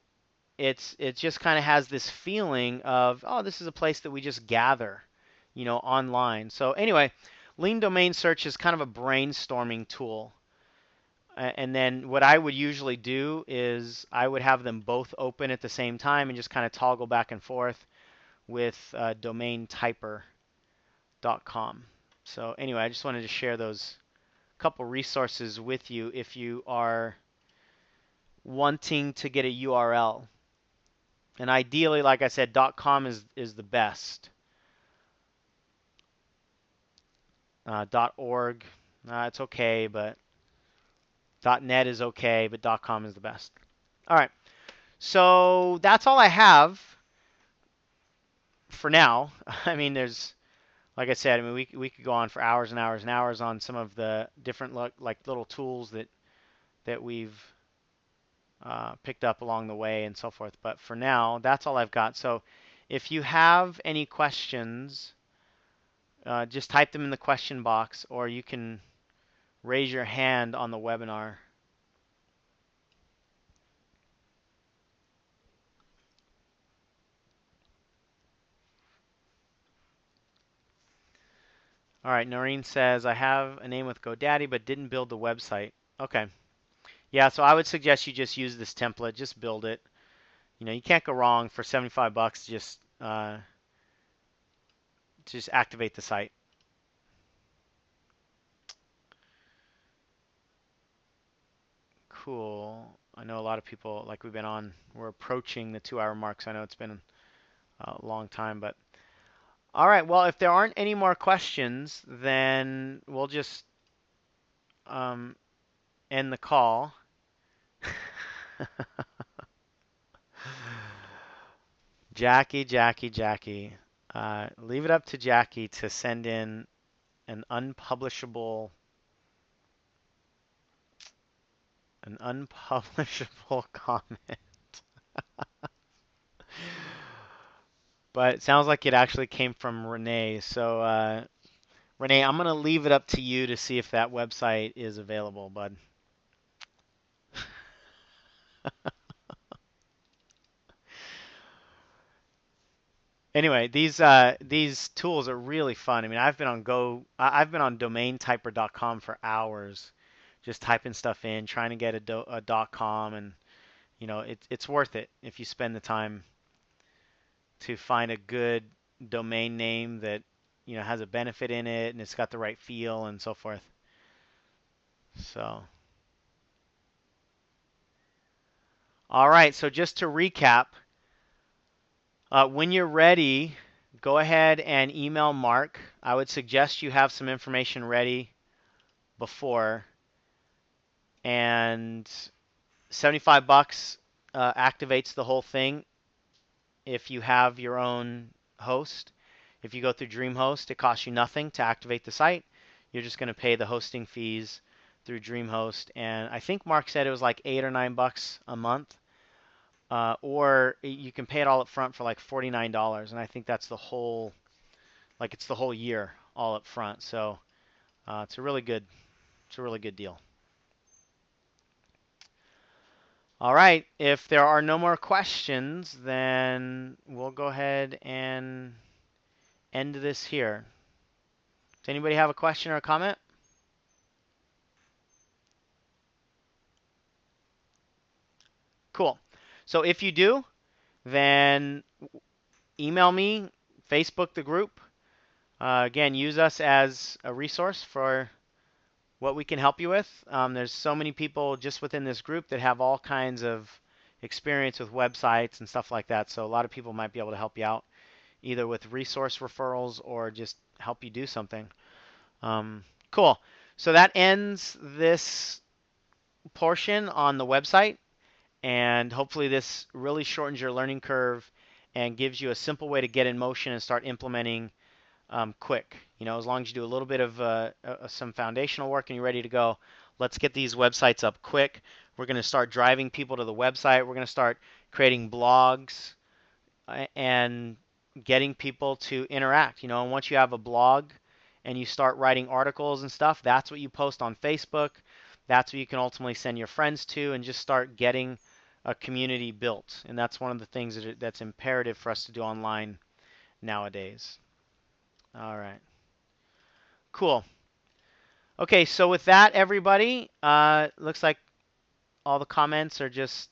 it just kind of has this feeling of, oh, this is a place that we just gather, online. So anyway, Lean Domain Search is kind of a brainstorming tool. And then what I would usually do is I would have them both open at the same time and just kind of toggle back and forth with domaintyper.com. So anyway, I just wanted to share those couple resources with you if you are wanting to get a URL. And ideally, like I said, .com is the best. .org, it's okay, but .net is okay, but .com is the best. All right, so that's all I have for now. I mean, like I said, I mean, we could go on for hours and hours and hours on some of the different like little tools that we've picked up along the way and so forth. But for now, that's all I've got. So if you have any questions, just type them in the question box, or you can raise your hand on the webinar. All right, Noreen says, I have a name with GoDaddy but didn't build the website. Okay. Yeah, so I would suggest you just use this template. Just build it. You can't go wrong for 75 bucks. Just activate the site. Cool. I know a lot of people, like we're approaching the 2-hour mark, so I know it's been a long time. But all right, well, if there aren't any more questions, then we'll just um, end the call. Jackie. Leave it up to Jackie to send in an unpublishable comment. But it sounds like it actually came from Renee. So Renee, I'm gonna leave it up to you to see if that website is available, bud. Anyway, these tools are really fun. I mean, I've been on domaintyper.com for hours, just typing stuff in, trying to get a .com, and it's worth it if you spend the time to find a good domain name that has a benefit in it and it's got the right feel and so forth. So, all right. So just to recap, when you're ready, go ahead and email Mark. I would suggest you have some information ready before, and 75 bucks activates the whole thing if you have your own host. If you go through DreamHost, it costs you nothing to activate the site. You're just going to pay the hosting fees through DreamHost, and I think Mark said it was like $8 or $9 a month, or you can pay it all up front for like $49, and I think that's it's the whole year all up front. So it's a really good deal. All right, if there are no more questions, then we'll go ahead and end this here. Does anybody have a question or a comment? Cool. So if you do, then email me, Facebook the group. Again, use us as a resource for what we can help you with. There's so many people just within this group that have all kinds of experience with websites and stuff like that. So a lot of people might be able to help you out, either with resource referrals or just help you do something. Cool. So that ends this portion on the website, and hopefully this really shortens your learning curve and gives you a simple way to get in motion and start implementing quick. As long as you do a little bit of some foundational work and you're ready to go, let's get these websites up quick. We're going to start driving people to the website. We're going to start creating blogs and getting people to interact. And once you have a blog and you start writing articles and stuff, that's what you post on Facebook. That's what you can ultimately send your friends to and just start getting a community built. And that's one of the things that's imperative for us to do online nowadays. All right. Cool. Okay, so with that, everybody, looks like all the comments are just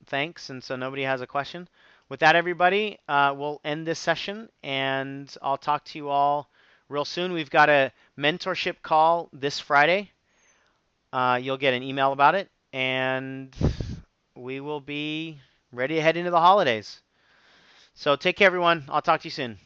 thanks, and so nobody has a question. With that, everybody, we'll end this session, and I'll talk to you all real soon. We've got a mentorship call this Friday. You'll get an email about it, and we will be ready to head into the holidays. So take care, everyone. I'll talk to you soon.